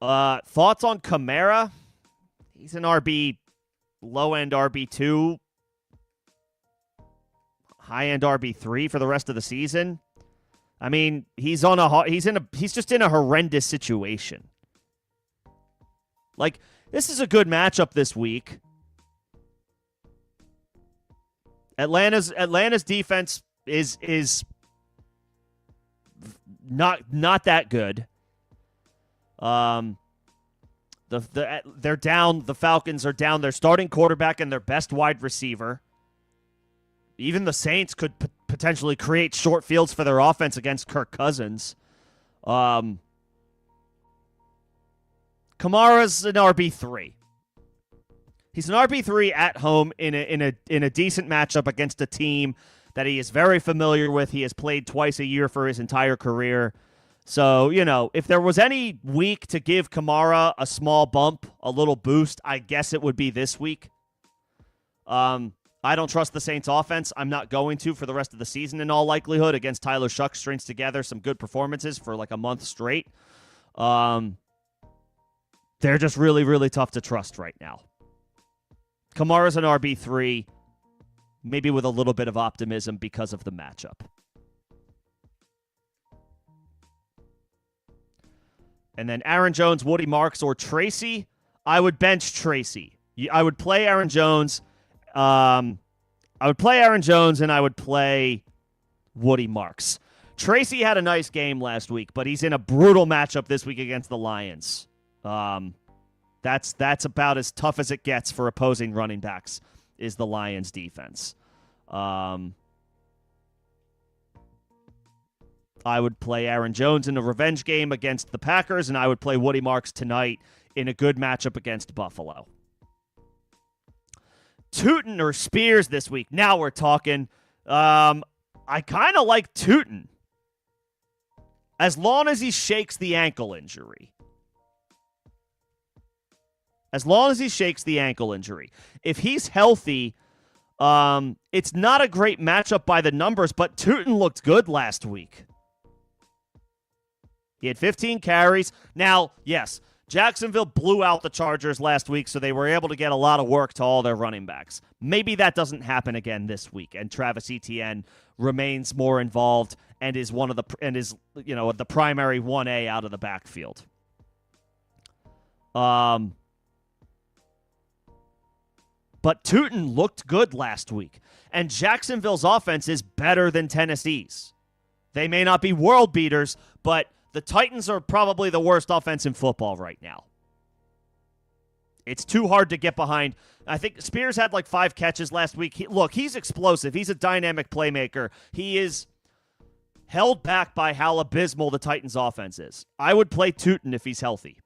Speaker 1: Thoughts on Kamara? He's an RB, low-end RB2, high-end RB3 for the rest of the season. I mean, he's just in a horrendous situation. This is a good matchup this week. Atlanta's defense is not that good. They're down. The Falcons are down their starting quarterback and their best wide receiver. Even the Saints could potentially create short fields for their offense against Kirk Cousins. Kamara's an RB3. He's an RB3 at home in a decent matchup against a team that he is very familiar with. He has played twice a year for his entire career. So, if there was any week to give Kamara a small bump, a little boost, I guess it would be this week. I don't trust the Saints offense. I'm not going to for the rest of the season in all likelihood. Against Tyler Shuck, strings together some good performances for like a month straight. They're just really, really tough to trust right now. Kamara's an RB3, maybe with a little bit of optimism because of the matchup. And then Aaron Jones, Woody Marks, or Tracy. I would bench Tracy. I would play Aaron Jones. I would play Aaron Jones, and I would play Woody Marks. Tracy had a nice game last week, but he's in a brutal matchup this week against the Lions. That's about as tough as it gets for opposing running backs, is the Lions' defense. I would play Aaron Jones in a revenge game against the Packers, and I would play Woody Marks tonight in a good matchup against Buffalo. Tootin or Spears this week. Now we're talking. I kind of like Tootin, as long as he shakes the ankle injury. As long as he shakes the ankle injury. If he's healthy, it's not a great matchup by the numbers, but Tootin looked good last week. He had 15 carries. Now, yes, Jacksonville blew out the Chargers last week, so they were able to get a lot of work to all their running backs. Maybe that doesn't happen again this week, and Travis Etienne remains more involved and is the primary 1A out of the backfield. But Tootin looked good last week, and Jacksonville's offense is better than Tennessee's. They may not be world beaters, but the Titans are probably the worst offense in football right now. It's too hard to get behind. I think Spears had like 5 catches last week. He's explosive. He's a dynamic playmaker. He is held back by how abysmal the Titans' offense is. I would play Tootin if he's healthy.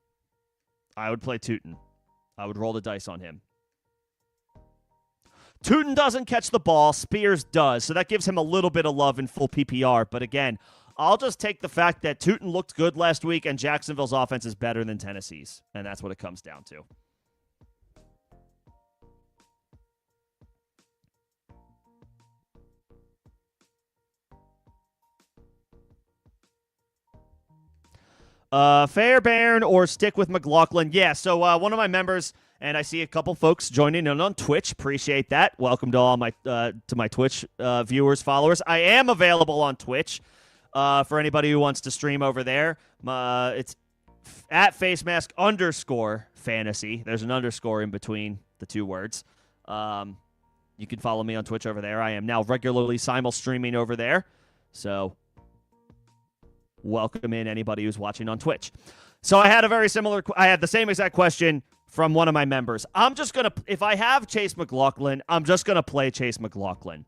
Speaker 1: I would play Tootin. I would roll the dice on him. Tootin doesn't catch the ball. Spears does, so that gives him a little bit of love in full PPR. But again, I'll just take the fact that Tootin looked good last week and Jacksonville's offense is better than Tennessee's, and that's what it comes down to. Fairbairn or stick with McLaughlin? Yeah, so one of my members, and I see a couple folks joining in on Twitch. Appreciate that. Welcome to all my Twitch viewers, followers. I am available on Twitch for anybody who wants to stream over there. It's at facemask_fantasy. There's an underscore in between the two words. You can follow me on Twitch over there. I am now regularly simul-streaming over there. So welcome in anybody who's watching on Twitch. So I had the same exact question from one of my members. If I have Chase McLaughlin, I'm just going to play Chase McLaughlin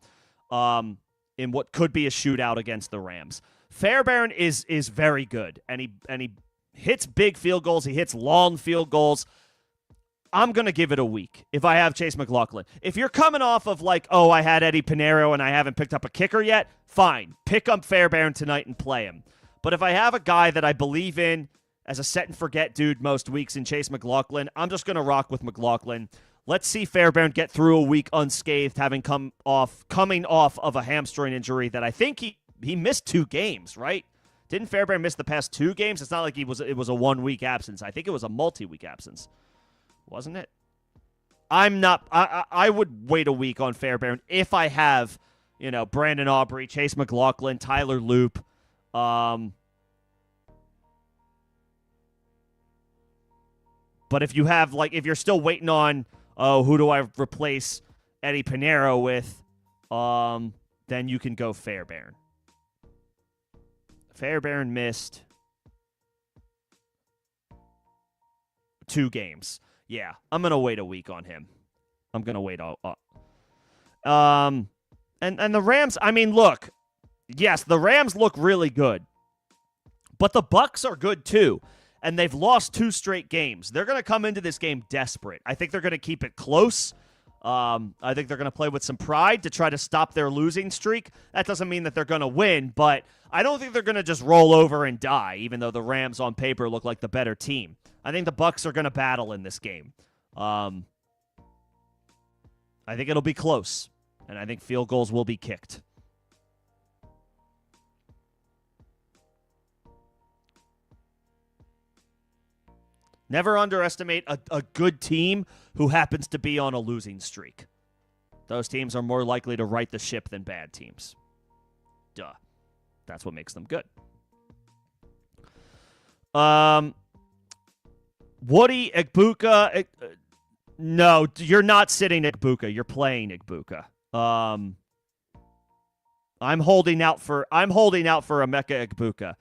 Speaker 1: in what could be a shootout against the Rams. Fairbairn is very good, and he hits big field goals. He hits long field goals. I'm going to give it a week if I have Chase McLaughlin. If you're coming off of I had Eddie Pinheiro and I haven't picked up a kicker yet, fine. Pick up Fairbairn tonight and play him. But if I have a guy that I believe in as a set-and-forget dude most weeks in Chase McLaughlin, I'm just going to rock with McLaughlin. Let's see Fairbairn get through a week unscathed, coming off of a hamstring injury that I think he missed 2 games, right? Didn't Fairbairn miss the past 2 games? It's not like it was a 1-week absence. I think it was a multi-week absence. Wasn't it? I would wait a week on Fairbairn if I have, Brandon Aubrey, Chase McLaughlin, Tyler Loop. But if you have, if you're still waiting on, who do I replace Eddie Pinheiro with, then you can go Fairbairn. Fairbairn missed 2 games. Yeah, I'm going to wait a week on him. I'm going to wait. And the Rams, look. Yes, the Rams look really good. But the Bucs are good too. And they've lost 2 straight games. They're going to come into this game desperate. I think they're going to keep it close. I think they're going to play with some pride to try to stop their losing streak. That doesn't mean that they're going to win, but I don't think they're going to just roll over and die, even though the Rams on paper look like the better team. I think the Bucs are going to battle in this game. I think it'll be close, and I think field goals will be kicked. Never underestimate a good team who happens to be on a losing streak. Those teams are more likely to right the ship than bad teams. Duh. That's what makes them good. Woody Igbuka. No, you're not sitting Igbuka. You're playing Igbuka. I'm holding out for Emeka Igbuka.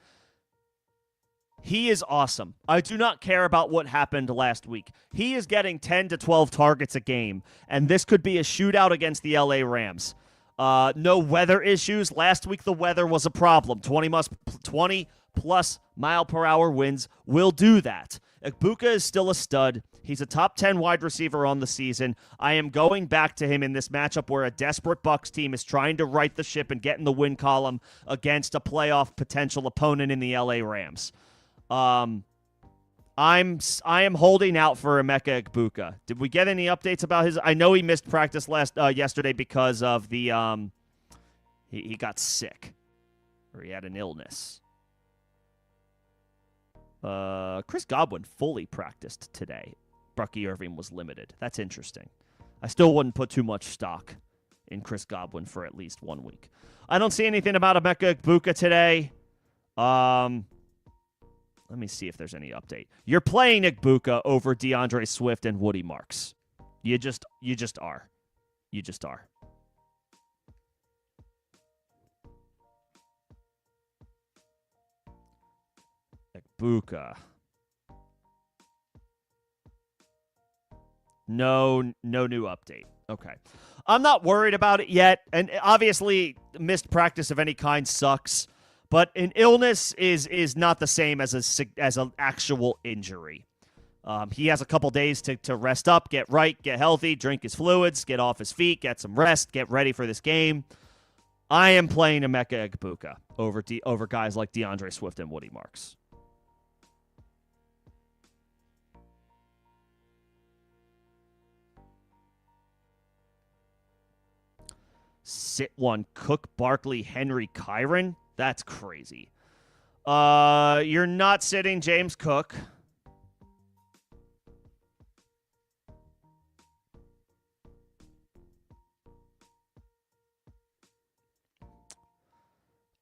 Speaker 1: He is awesome. I do not care about what happened last week. He is getting 10 to 12 targets a game, and this could be a shootout against the LA Rams. No weather issues. Last week, the weather was a problem. 20-plus mile-per-hour winds will do that. Igbuka is still a stud. He's a top 10 wide receiver on the season. I am going back to him in this matchup where a desperate Bucs team is trying to right the ship and get in the win column against a playoff potential opponent in the LA Rams. I am holding out for Emeka Igbuka. Did we get any updates about his? I know he missed practice yesterday because of the he got sick, or he had an illness. Chris Godwin fully practiced today. Bucky Irving was limited. That's interesting. I still wouldn't put too much stock in Chris Godwin for at least 1 week. I don't see anything about Emeka Igbuka today. Let me see if there's any update. You're playing Igbuka over DeAndre Swift and Woody Marks. You just are. You just are. Igbuka. No new update. Okay. I'm not worried about it yet, and obviously missed practice of any kind sucks. But an illness is not the same as an actual injury. He has a couple days to rest up, get right, get healthy, drink his fluids, get off his feet, get some rest, get ready for this game. I am playing Emeka Igbuka over guys like DeAndre Swift and Woody Marks. Sit one, Cook, Barkley, Henry, Kyren. That's crazy. You're not sitting James Cook.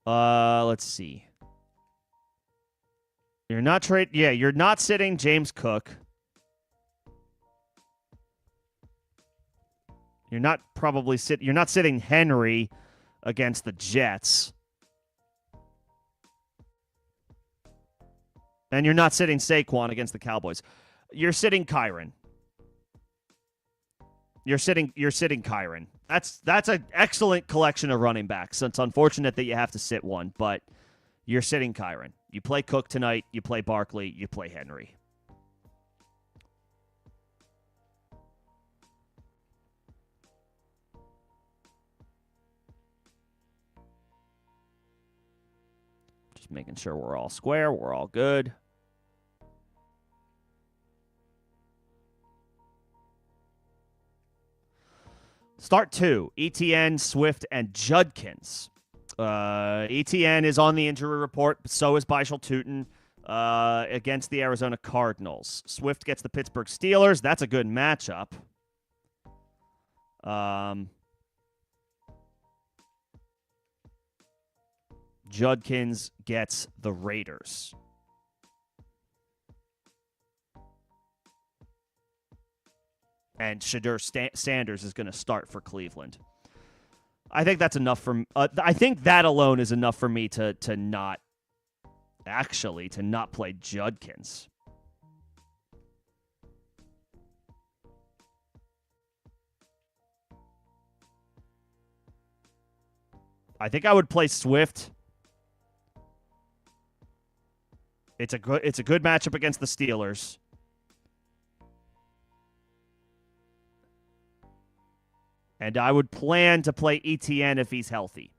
Speaker 1: Let's see. You're not you're not sitting James Cook. You're not sitting Henry against the Jets. And you're not sitting Saquon against the Cowboys. You're sitting Kyren. You're sitting Kyren. That's an excellent collection of running backs. It's unfortunate that you have to sit one, but you're sitting Kyren. You play Cook tonight, you play Barkley, you play Henry. Just making sure we're all square, we're all good. Start 2, ETN, Swift, and Judkins. ETN is on the injury report, but so is Byshal Tootin against the Arizona Cardinals. Swift gets the Pittsburgh Steelers. That's a good matchup. Judkins gets the Raiders. And Shadur Sanders is going to start for Cleveland. I think that's enough for. I think that alone is enough for me to not play Judkins. I think I would play Swift. It's a good matchup against the Steelers. And I would plan to play ETN if he's healthy.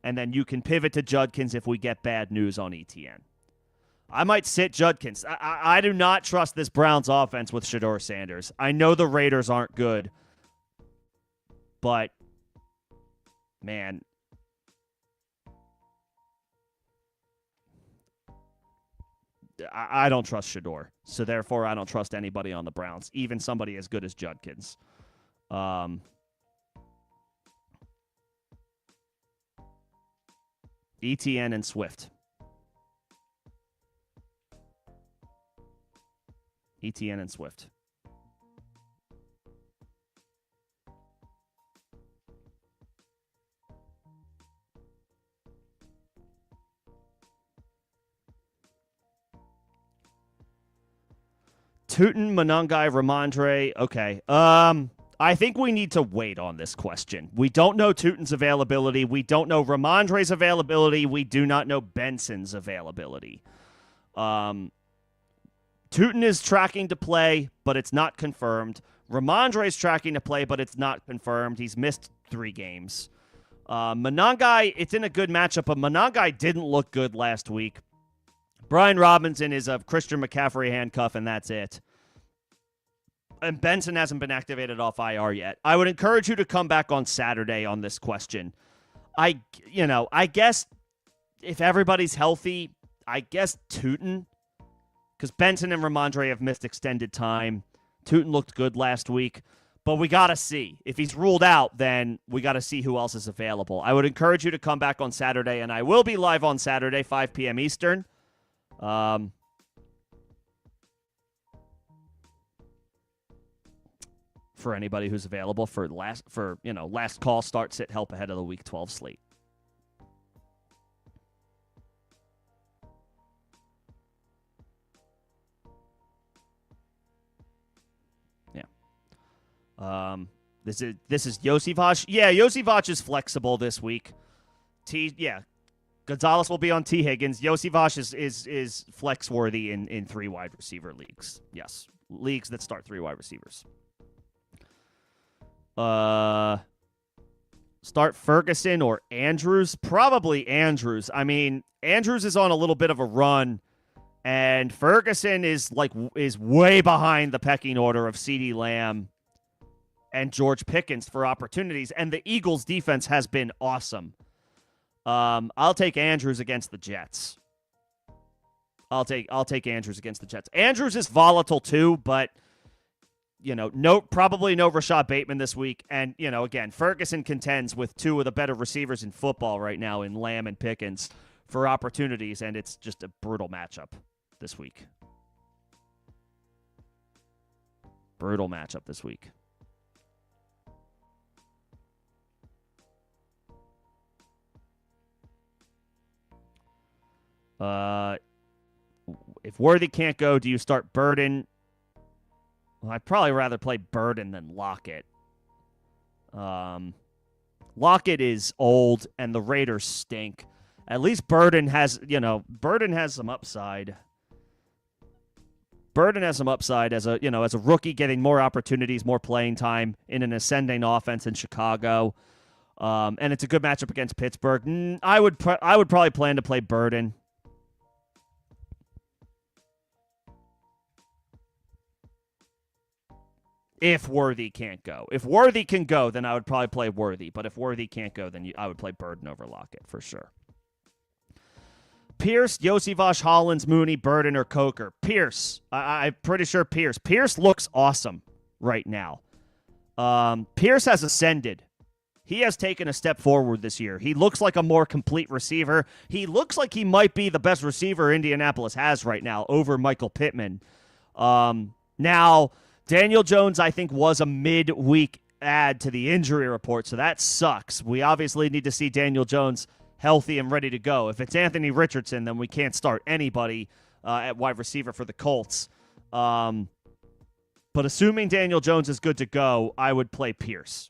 Speaker 1: And then you can pivot to Judkins if we get bad news on ETN. I might sit Judkins. I do not trust this Browns offense with Shedeur Sanders. I know the Raiders aren't good, but, man, I don't trust Shedeur. So, therefore, I don't trust anybody on the Browns, even somebody as good as Judkins. ETN and Swift. ETN and Swift. Tootin, Monangai, Ramondre. Okay. I think we need to wait on this question. We don't know Tootin's availability. We don't know Ramondre's availability. We do not know Benson's availability. Tootin is tracking to play, but it's not confirmed. Ramondre's tracking to play, but it's not confirmed. He's missed 3 games. Monangai, it's in a good matchup, but Monangai didn't look good last week. Brian Robinson is a Christian McCaffrey handcuff, and that's it. And Benson hasn't been activated off IR yet. I would encourage you to come back on Saturday on this question. I guess if everybody's healthy, I guess Tootin, because Benson and Ramondre have missed extended time. Tootin looked good last week, but we got to see. If he's ruled out, then we got to see who else is available. I would encourage you to come back on Saturday, and I will be live on Saturday, 5 p.m. Eastern. For anybody who's available for last call, start, sit, help ahead of the Week 12 slate. Yeah. This is Yosivach. Yeah, Yosivach is flexible this week. Gonzalez will be on T. Higgins. Yosivach is flex worthy in 3 wide receiver leagues. Yes, leagues that start 3 wide receivers. Start Ferguson or Andrews? Probably Andrews. I mean, Andrews is on a little bit of a run, and Ferguson is way behind the pecking order of CeeDee Lamb and George Pickens for opportunities, and the Eagles' defense has been awesome. I'll take Andrews against the Jets. I'll take Andrews against the Jets. Andrews is volatile too, but probably no Rashad Bateman this week. And, again, Ferguson contends with 2 of the better receivers in football right now in Lamb and Pickens for opportunities, and it's just a brutal matchup this week. Brutal matchup this week. If Worthy can't go, do you start Burden? Well, I'd probably rather play Burden than Lockett. Lockett is old, and the Raiders stink. At least Burden has some upside. Burden has some upside as a rookie, getting more opportunities, more playing time in an ascending offense in Chicago. And it's a good matchup against Pittsburgh. I would probably plan to play Burden. If Worthy can't go. If Worthy can go, then I would probably play Worthy. But if Worthy can't go, then I would play Burden over Lockett for sure. Pierce, Yosivach, Hollins, Mooney, Burden, or Coker. Pierce. I'm pretty sure Pierce. Pierce looks awesome right now. Pierce has ascended. He has taken a step forward this year. He looks like a more complete receiver. He looks like he might be the best receiver Indianapolis has right now over Michael Pittman. Now, Daniel Jones, I think, was a midweek add to the injury report, so that sucks. We obviously need to see Daniel Jones healthy and ready to go. If it's Anthony Richardson, then we can't start anybody at wide receiver for the Colts. But assuming Daniel Jones is good to go, I would play Pierce.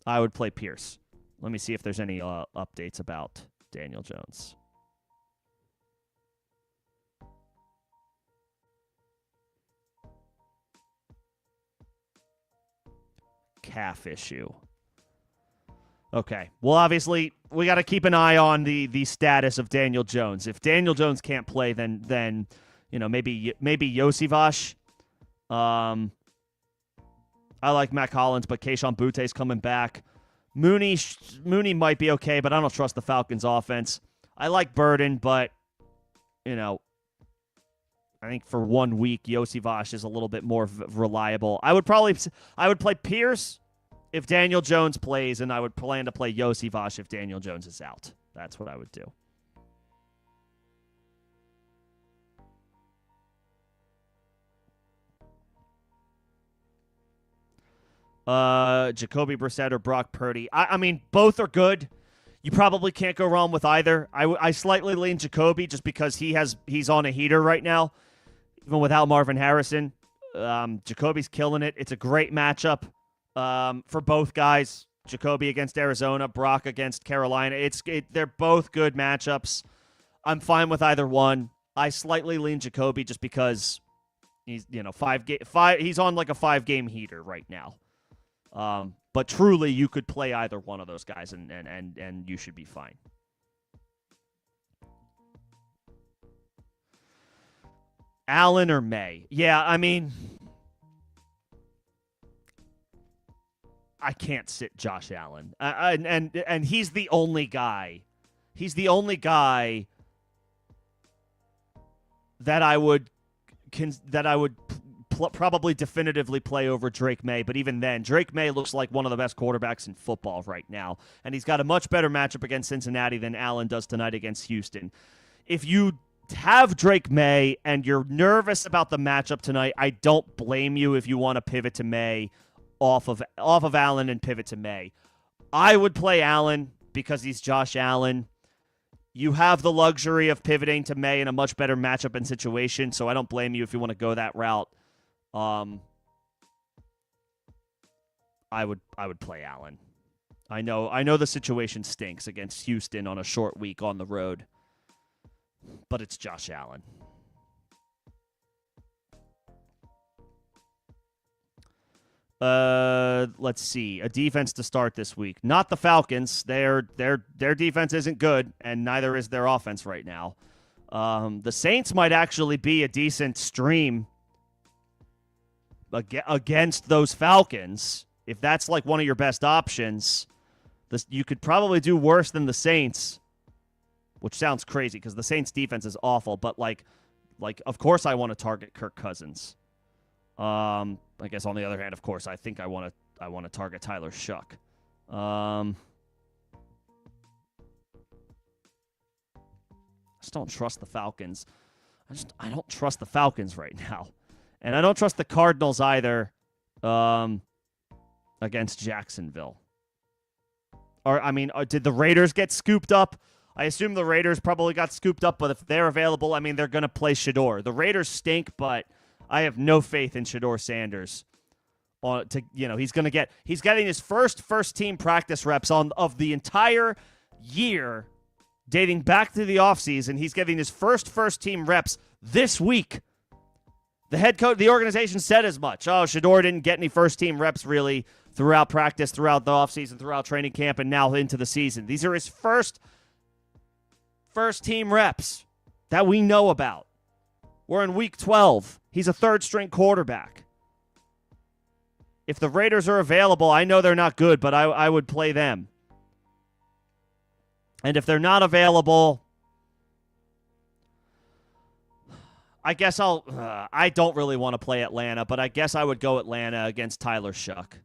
Speaker 1: Let me see if there's any updates about Daniel Jones. calf issue. Okay. Well, obviously, we got to keep an eye on the status of Daniel Jones. If Daniel Jones can't play, then maybe Yosivas. I like Matt Collins, but Keyshawn Butte's coming back. Mooney might be okay, but I don't trust the Falcons' offense. I like Burden, but I think for 1 week, Yosivas is a little bit more reliable. I would play Pierce if Daniel Jones plays, and I would plan to play Yosivas if Daniel Jones is out. That's what I would do. Jacoby Brissett or Brock Purdy. I mean, both are good. You probably can't go wrong with either. I slightly lean Jacoby just because he's on a heater right now, even without Marvin Harrison. Jacoby's killing it. It's a great matchup for both guys. Jacoby against Arizona, Brock against Carolina. They're both good matchups. I'm fine with either one. I slightly lean Jacoby just because he's he's on like a 5-game heater right now. But truly, you could play either one of those guys, and you should be fine. Allen or May? Yeah, I mean, I can't sit Josh Allen, and he's the only guy. He's the only guy that I would probably definitively play over Drake May, but even then, Drake May looks like one of the best quarterbacks in football right now, and he's got a much better matchup against Cincinnati than Allen does tonight against Houston. If you have Drake May and you're nervous about the matchup tonight, I don't blame you if you want to pivot to May off of Allen and pivot to May. I would play Allen because he's Josh Allen. You have the luxury of pivoting to May in a much better matchup and situation, so I don't blame you if you want to go that route. I would play Allen. I know the situation stinks against Houston on a short week on the road, but it's Josh Allen. Let's see. A defense to start this week. Not the Falcons. Their defense isn't good, and neither is their offense right now. The Saints might actually be a decent stream against those Falcons. If that's like one of your best options, you could probably do worse than the Saints, which sounds crazy because the Saints defense is awful, but like of course I want to target Kirk Cousins. I guess on the other hand, of course, I think I want to target Tyler Shuck. I just don't trust the Falcons. I don't trust the Falcons right now. And I don't trust the Cardinals either against Jacksonville. Did the Raiders get scooped up? I assume the Raiders probably got scooped up, but if they're available, they're going to play Shedeur. The Raiders stink, but I have no faith in Shedeur Sanders. He's getting his first team practice reps of the entire year, dating back to the offseason. He's getting his first team reps this week. The head coach, the organization said as much. Oh, Shedeur didn't get any first-team reps really throughout practice, throughout the offseason, throughout training camp, and now into the season. These are his first-team reps that we know about. We're in Week 12. He's a third-string quarterback. If the Raiders are available, I know they're not good, but I would play them. And if they're not available, I guess I don't really want to play Atlanta, but I guess I would go Atlanta against Tyler Shuck.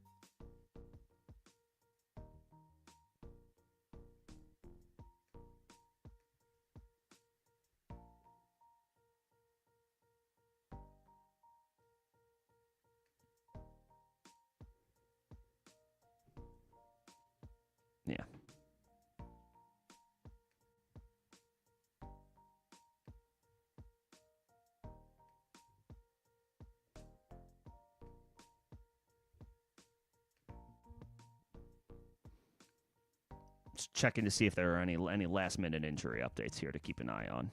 Speaker 1: Yeah. Just checking to see if there are any last-minute injury updates here to keep an eye on.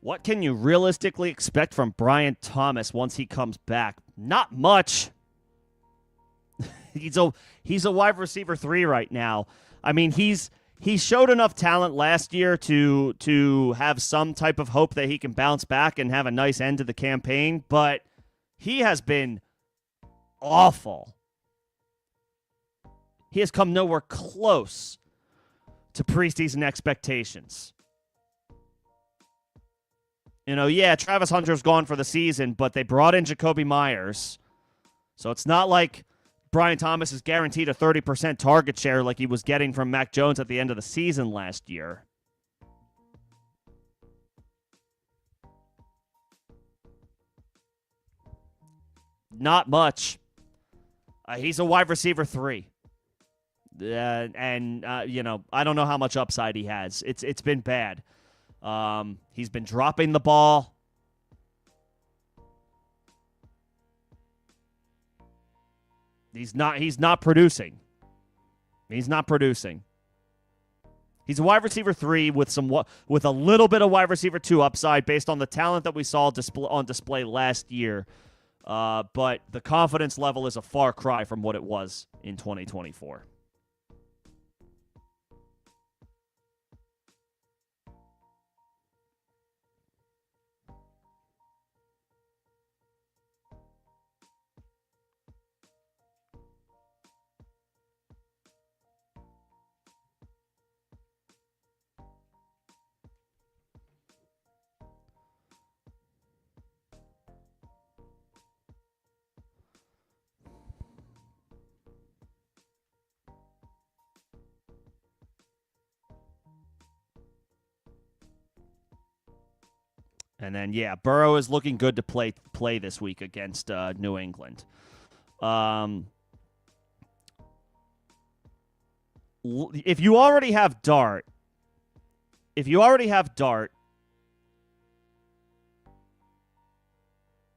Speaker 1: What can you realistically expect from Brian Thomas once he comes back? Not much. He's a wide receiver 3 right now. I mean, he showed enough talent last year to have some type of hope that he can bounce back and have a nice end to the campaign, but he has been awful. He has come nowhere close to preseason expectations. Yeah, Travis Hunter's gone for the season, but they brought in Jacoby Myers. So it's not like Brian Thomas is guaranteed a 30% target share like he was getting from Mac Jones at the end of the season last year. Not much. He's a wide receiver 3. I don't know how much upside he has. It's been bad. He's been dropping the ball. He's not producing. He's not producing. He's a wide receiver 3 with a little bit of wide receiver 2 upside based on the talent that we saw on display last year. But the confidence level is a far cry from what it was in 2024. And then, Burrow is looking good to play this week against New England. If you already have Dart,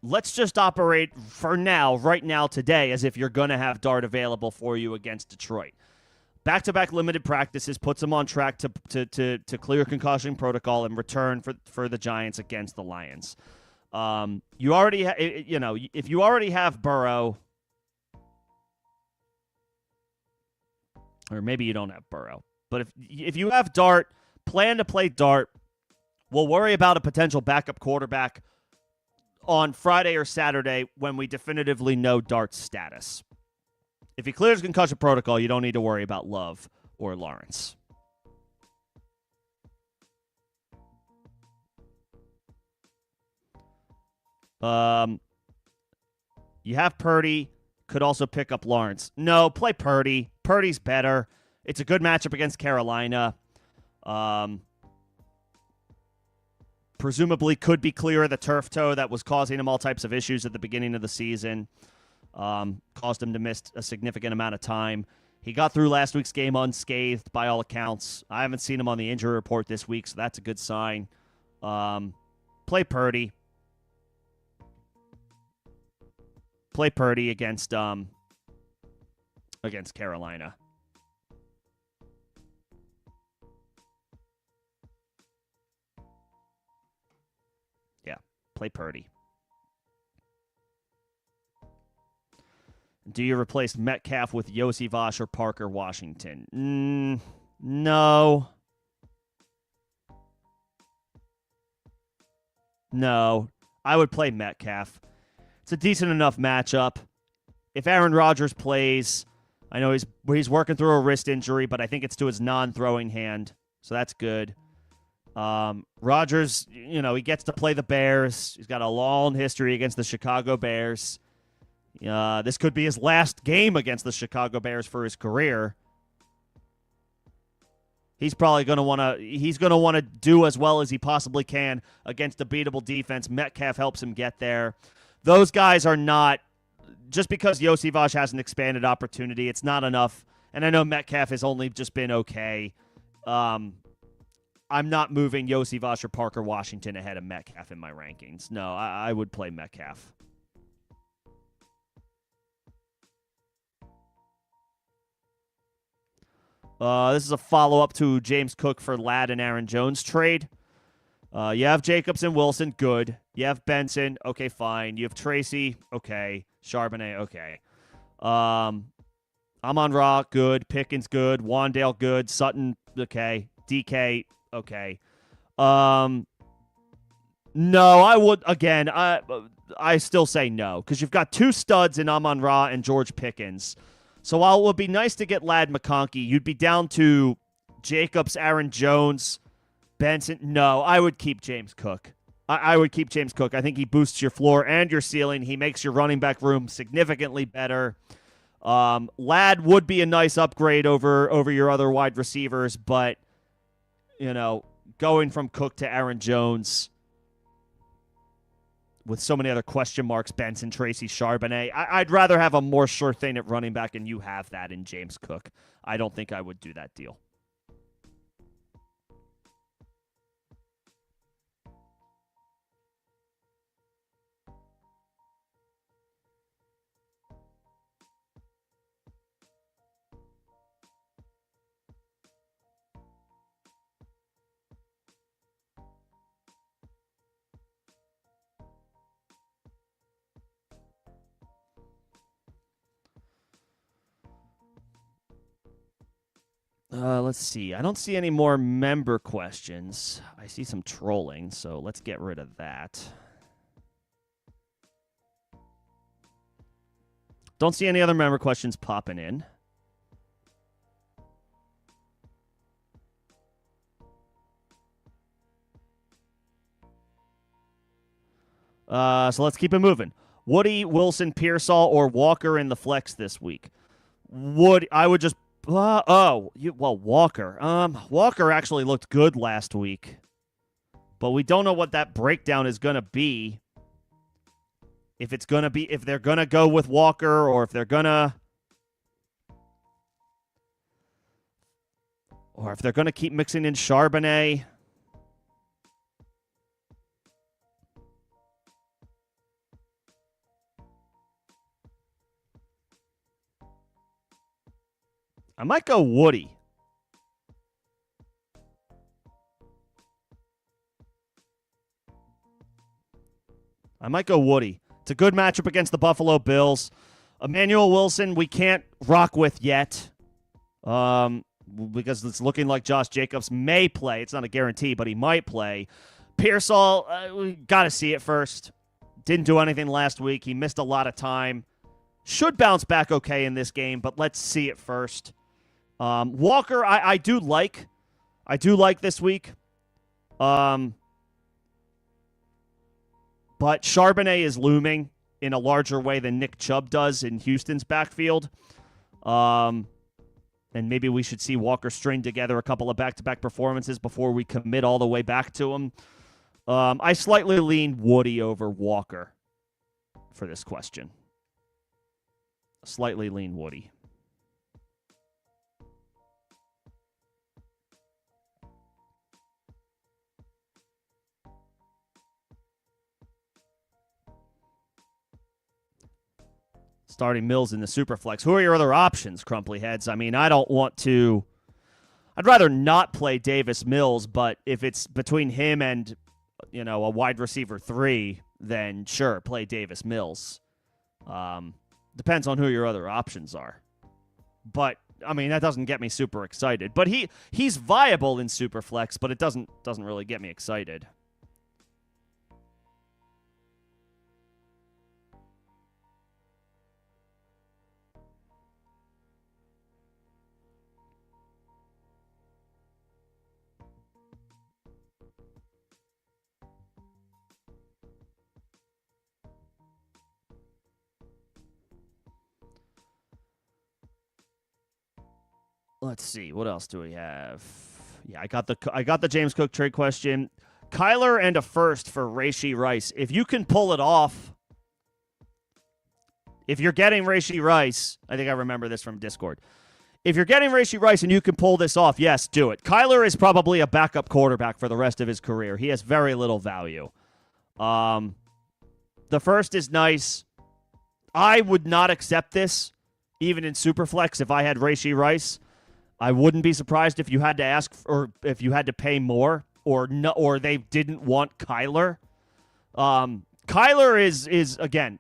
Speaker 1: let's just operate for now, right now, today, as if you're going to have Dart available for you against Detroit. Back-to-back limited practices puts him on track to clear concussion protocol and return for the Giants against the Lions. You already if you already have Burrow, or maybe you don't have Burrow, but if you have Dart, plan to play Dart. We'll worry about a potential backup quarterback on Friday or Saturday when we definitively know Dart's status. If he clears concussion protocol, you don't need to worry about Love or Lawrence. You have Purdy. Could also pick up Lawrence. No, play Purdy. Purdy's better. It's a good matchup against Carolina. Presumably could be clear of the turf toe that was causing him all types of issues at the beginning of the season. Caused him to miss a significant amount of time. He got through last week's game unscathed by all accounts. I haven't seen him on the injury report this week, so that's a good sign. Play Purdy. Play Purdy against Carolina. Yeah, play Purdy. Do you replace Metcalf with Yossi Vosh or Parker Washington? No. No. I would play Metcalf. It's a decent enough matchup. If Aaron Rodgers plays, I know he's working through a wrist injury, but I think it's to his non-throwing hand, so that's good. Rodgers, he gets to play the Bears. He's got a long history against the Chicago Bears. This could be his last game against the Chicago Bears for his career. He's probably going to want to do as well as he possibly can against a beatable defense. Metcalf helps him get there. Those guys are not, just because Yossi Vosh has an expanded opportunity, it's not enough. And I know Metcalf has only just been okay. I'm not moving Yossi Vosh or Parker Washington ahead of Metcalf in my rankings. No, I would play Metcalf. This is a follow-up to James Cook for Ladd and Aaron Jones trade. You have Jacobs and Wilson, good. You have Benson, okay, fine. You have Tracy, okay. Charbonnet, okay. Amon-Ra, good. Pickens, good. Wandale, good. Sutton, okay. DK, okay. No, I would, again, I still say no, because you've got two studs in Amon-Ra and George Pickens. So while it would be nice to get Ladd McConkey, you'd be down to Jacobs, Aaron Jones, Benson. No, I would keep James Cook. I would keep James Cook. I think he boosts your floor and your ceiling. He makes your running back room significantly better. Ladd would be a nice upgrade over your other wide receivers, but, going from Cook to Aaron Jones with so many other question marks, Benson, Tracy, Charbonnet, I'd rather have a more sure thing at running back, and you have that in James Cook. I don't think I would do that deal. Let's see. I don't see any more member questions. I see some trolling, so let's get rid of that. Don't see any other member questions popping in. So let's keep it moving. Woody, Wilson, Pearsall, or Walker in the flex this week? I would just Walker. Walker actually looked good last week, but we don't know what that breakdown is going to be. If they're going to go with Walker, or if they're going to keep mixing in Charbonnet. I might go Woody. It's a good matchup against the Buffalo Bills. Emmanuel Wilson, we can't rock with yet, because it's looking like Josh Jacobs may play. It's not a guarantee, but he might play. Pearsall, we got to see it first. Didn't do anything last week. He missed a lot of time. Should bounce back okay in this game, but let's see it first. Walker, I do like this week. But Charbonnet is looming in a larger way than Nick Chubb does in Houston's backfield. And maybe we should see Walker string together a couple of back-to-back performances before we commit all the way back to him. I slightly lean Woody over Walker for this question. Slightly lean Woody. Starting Mills in the Superflex. Who are your other options, Crumply Heads? I mean, I'd rather not play Davis Mills, but if it's between him and, a wide receiver 3, then sure, play Davis Mills. Depends on who your other options are. But, I mean, that doesn't get me super excited. But he's viable in Superflex, but it doesn't really get me excited. Let's see. What else do we have? Yeah, I got the James Cook trade question. Kyler and a first for Rashee Rice. If you can pull it off, if you're getting Rashee Rice, I think I remember this from Discord. If you're getting Rashee Rice and you can pull this off, yes, do it. Kyler is probably a backup quarterback for the rest of his career. He has very little value. The first is nice. I would not accept this, even in Superflex, if I had Rashee Rice. I wouldn't be surprised if you had to ask or if you had to pay more or no, or they didn't want Kyler. Kyler is again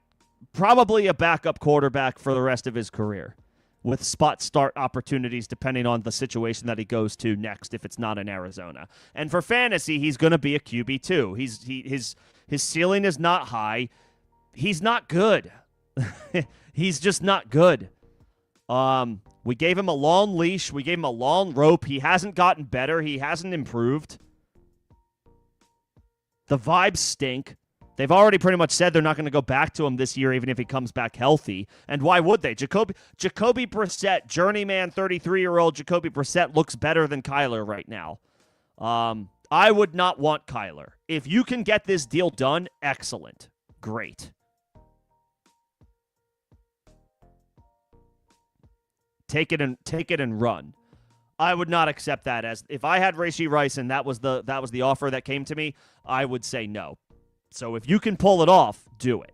Speaker 1: probably a backup quarterback for the rest of his career, with spot start opportunities depending on the situation that he goes to next if it's not in Arizona. And for fantasy, he's going to be a QB2. His ceiling is not high. He's not good. He's just not good. We gave him a long leash. We gave him a long rope. He hasn't gotten better. He hasn't improved. The vibes stink. They've already pretty much said they're not going to go back to him this year, even if he comes back healthy. And why would they? Jacoby Brissett, journeyman 33-year-old Jacoby Brissett looks better than Kyler right now. I would not want Kyler. If you can get this deal done, excellent. Great. Take it and run. I would not accept that as if I had Rashee Rice and that was the offer that came to me, I would say no. So if you can pull it off, do it.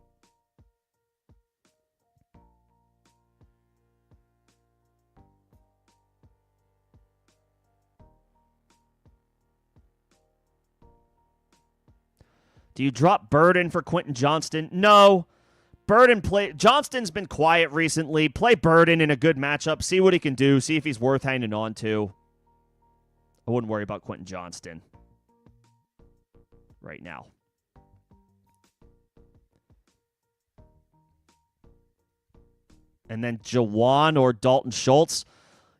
Speaker 1: Do you drop Burden for Quentin Johnston? No. Johnston's been quiet recently. Play Burden in a good matchup. See what he can do. See if he's worth hanging on to. I wouldn't worry about Quentin Johnston right now. And then Jawan or Dalton Schultz.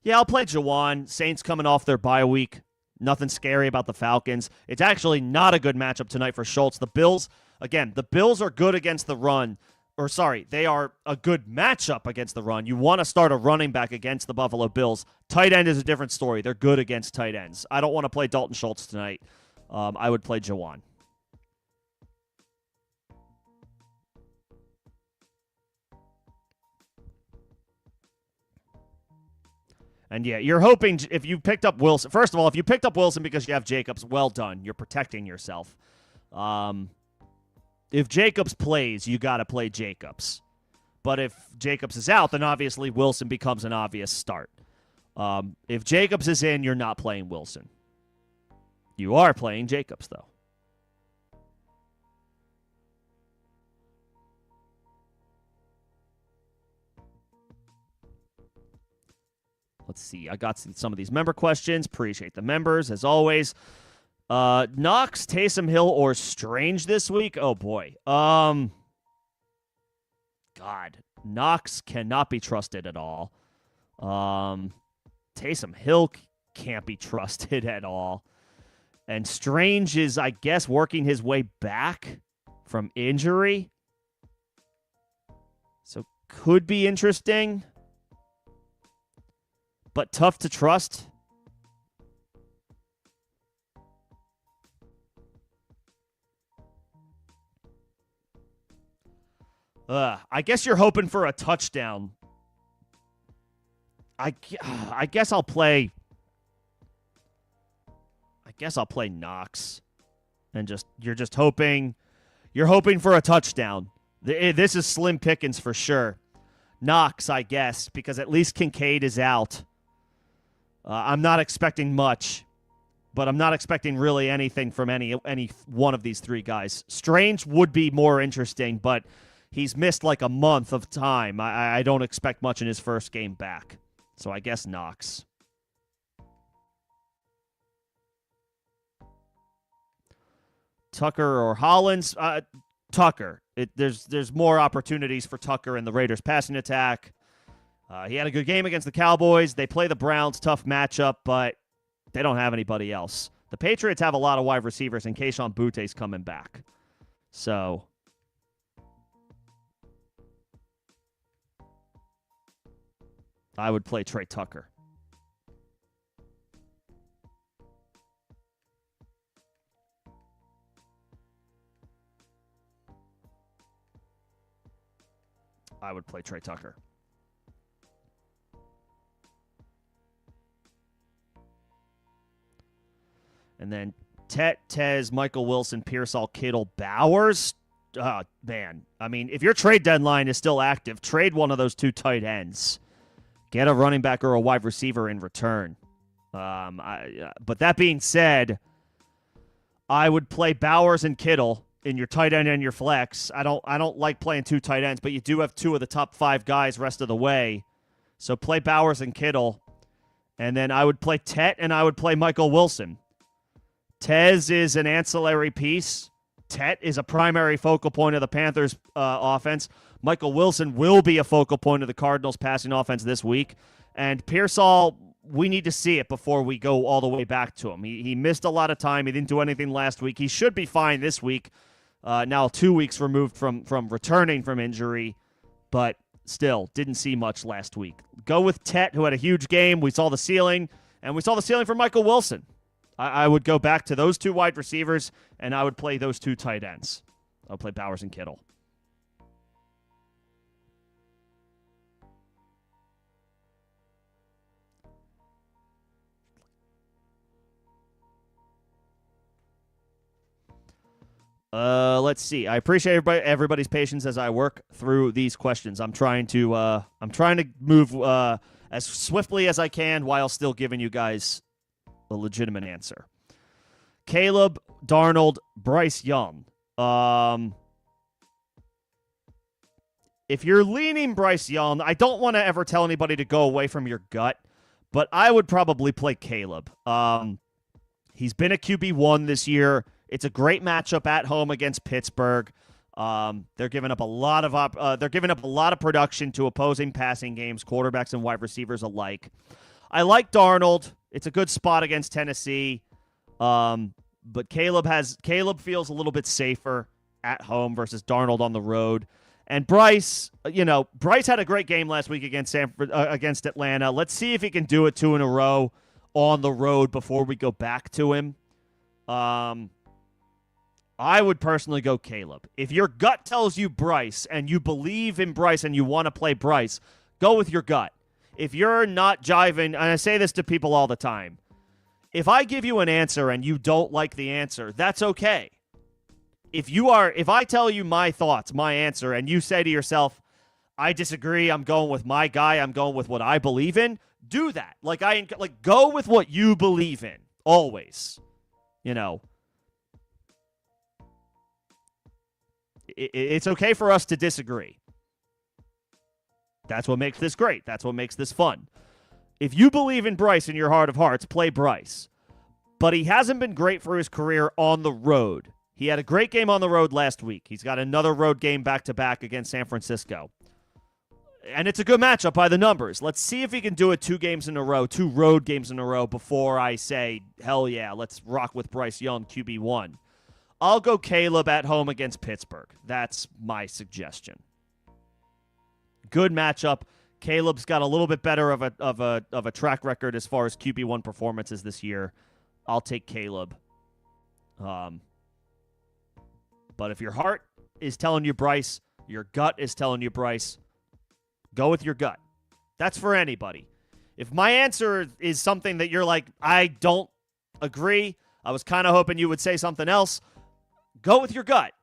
Speaker 1: Yeah, I'll play Jawan. Saints coming off their bye week. Nothing scary about the Falcons. It's actually not a good matchup tonight for Schultz. The Bills are good against the run. They are a good matchup against the run. You want to start a running back against the Buffalo Bills. Tight end is a different story. They're good against tight ends. I don't want to play Dalton Schultz tonight. I would play Jawan. And yeah, you're hoping if you picked up Wilson. First of all, if you picked up Wilson because you have Jacobs, well done. You're protecting yourself. If Jacobs plays, you got to play Jacobs. But if Jacobs is out, then obviously Wilson becomes an obvious start. If Jacobs is in, you're not playing Wilson. You are playing Jacobs, though. Let's see. I got some of these member questions. Appreciate the members, as always. Knox, Taysom Hill, or Strange this week? Oh, boy. God. Knox cannot be trusted at all. Taysom Hill can't be trusted at all. And Strange is, I guess, working his way back from injury. So could be interesting. But tough to trust. I guess you're hoping for a touchdown. I guess I'll play. I guess I'll play Knox, and you're just hoping. You're hoping for a touchdown. This is slim pickings for sure. Knox, I guess, because at least Kincaid is out. I'm not expecting much, but I'm not expecting really anything from any one of these three guys. Strange would be more interesting, but he's missed like a month of time. I don't expect much in his first game back. So I guess Knox. Tucker or Hollins? Tucker. There's more opportunities for Tucker in the Raiders' passing attack. He had a good game against the Cowboys. They play the Browns, tough matchup, but they don't have anybody else. The Patriots have a lot of wide receivers, and Kayshon Boutt's coming back. So I would play Trey Tucker. I would play Trey Tucker. And then Tez, Michael Wilson, Pearsall, Kittle, Bowers. Man. I mean, if your trade deadline is still active, trade one of those two tight ends. Get a running back or a wide receiver in return. But that being said, I would play Bowers and Kittle in your tight end and your flex. I don't like playing two tight ends, but you do have two of the top 5 guys rest of the way. So play Bowers and Kittle. And then I would play Tet and I would play Michael Wilson. Tez is an ancillary piece. Tet is a primary focal point of the Panthers' offense. Michael Wilson will be a focal point of the Cardinals' passing offense this week. And Pearsall, we need to see it before we go all the way back to him. He missed a lot of time. He didn't do anything last week. He should be fine this week. Now 2 weeks removed from returning from injury, but still didn't see much last week. Go with Tet, who had a huge game. We saw the ceiling, and we saw the ceiling for Michael Wilson. I would go back to those 2 wide receivers, and I would play those 2 tight ends. I'll play Bowers and Kittle. Let's see. I appreciate everybody's patience as I work through these questions. I'm trying to move as swiftly as I can while still giving you guys a legitimate answer. Caleb, Darnold, Bryce Young. If you're leaning Bryce Young, I don't want to ever tell anybody to go away from your gut, but I would probably play Caleb. He's been a QB1 this year. It's a great matchup at home against Pittsburgh. They're giving up a lot of production to opposing passing games, quarterbacks and wide receivers alike. I like Darnold. It's a good spot against Tennessee. But Caleb feels a little bit safer at home versus Darnold on the road. And Bryce had a great game last week against Atlanta. Let's see if he can do it 2 in a row on the road before we go back to him. I would personally go Caleb. If your gut tells you Bryce and you believe in Bryce and you want to play Bryce, go with your gut. If you're not jiving, and I say this to people all the time, if I give you an answer and you don't like the answer, that's okay. If I tell you my thoughts, my answer, and you say to yourself, I disagree, I'm going with my guy, I'm going with what I believe in, do that. Go with what you believe in, always. It's okay for us to disagree. That's what makes this great. That's what makes this fun. If you believe in Bryce in your heart of hearts, play Bryce. But he hasn't been great for his career on the road. He had a great game on the road last week. He's got another road game back-to-back against San Francisco. And it's a good matchup by the numbers. Let's see if he can do it 2 games in a row, 2 road games in a row before I say, hell yeah, let's rock with Bryce Young, QB1. I'll go Caleb at home against Pittsburgh. That's my suggestion. Good matchup. Caleb's got a little bit better of a track record as far as QB1 performances this year. I'll take Caleb. But if your heart is telling you Bryce, your gut is telling you Bryce, go with your gut. That's for anybody. If my answer is something that you're like, I don't agree, I was kind of hoping you would say something else, go with your gut.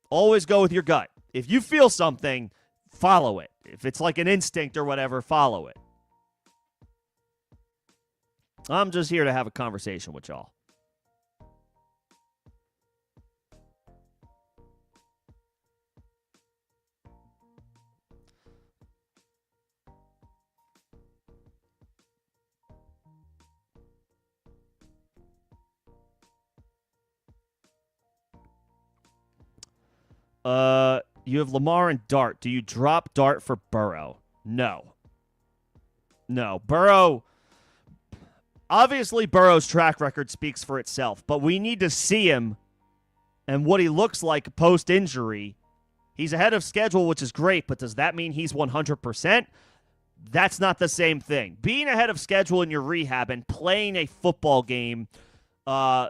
Speaker 1: Always go with your gut. If you feel something, follow it. If it's like an instinct or whatever, follow it. I'm just here to have a conversation with y'all. You have Lamar and Dart. Do you drop Dart for Burrow? No. Burrow. Obviously, Burrow's track record speaks for itself, but we need to see him and what he looks like post-injury. He's ahead of schedule, which is great, but does that mean he's 100%? That's not the same thing. Being ahead of schedule in your rehab and playing a football game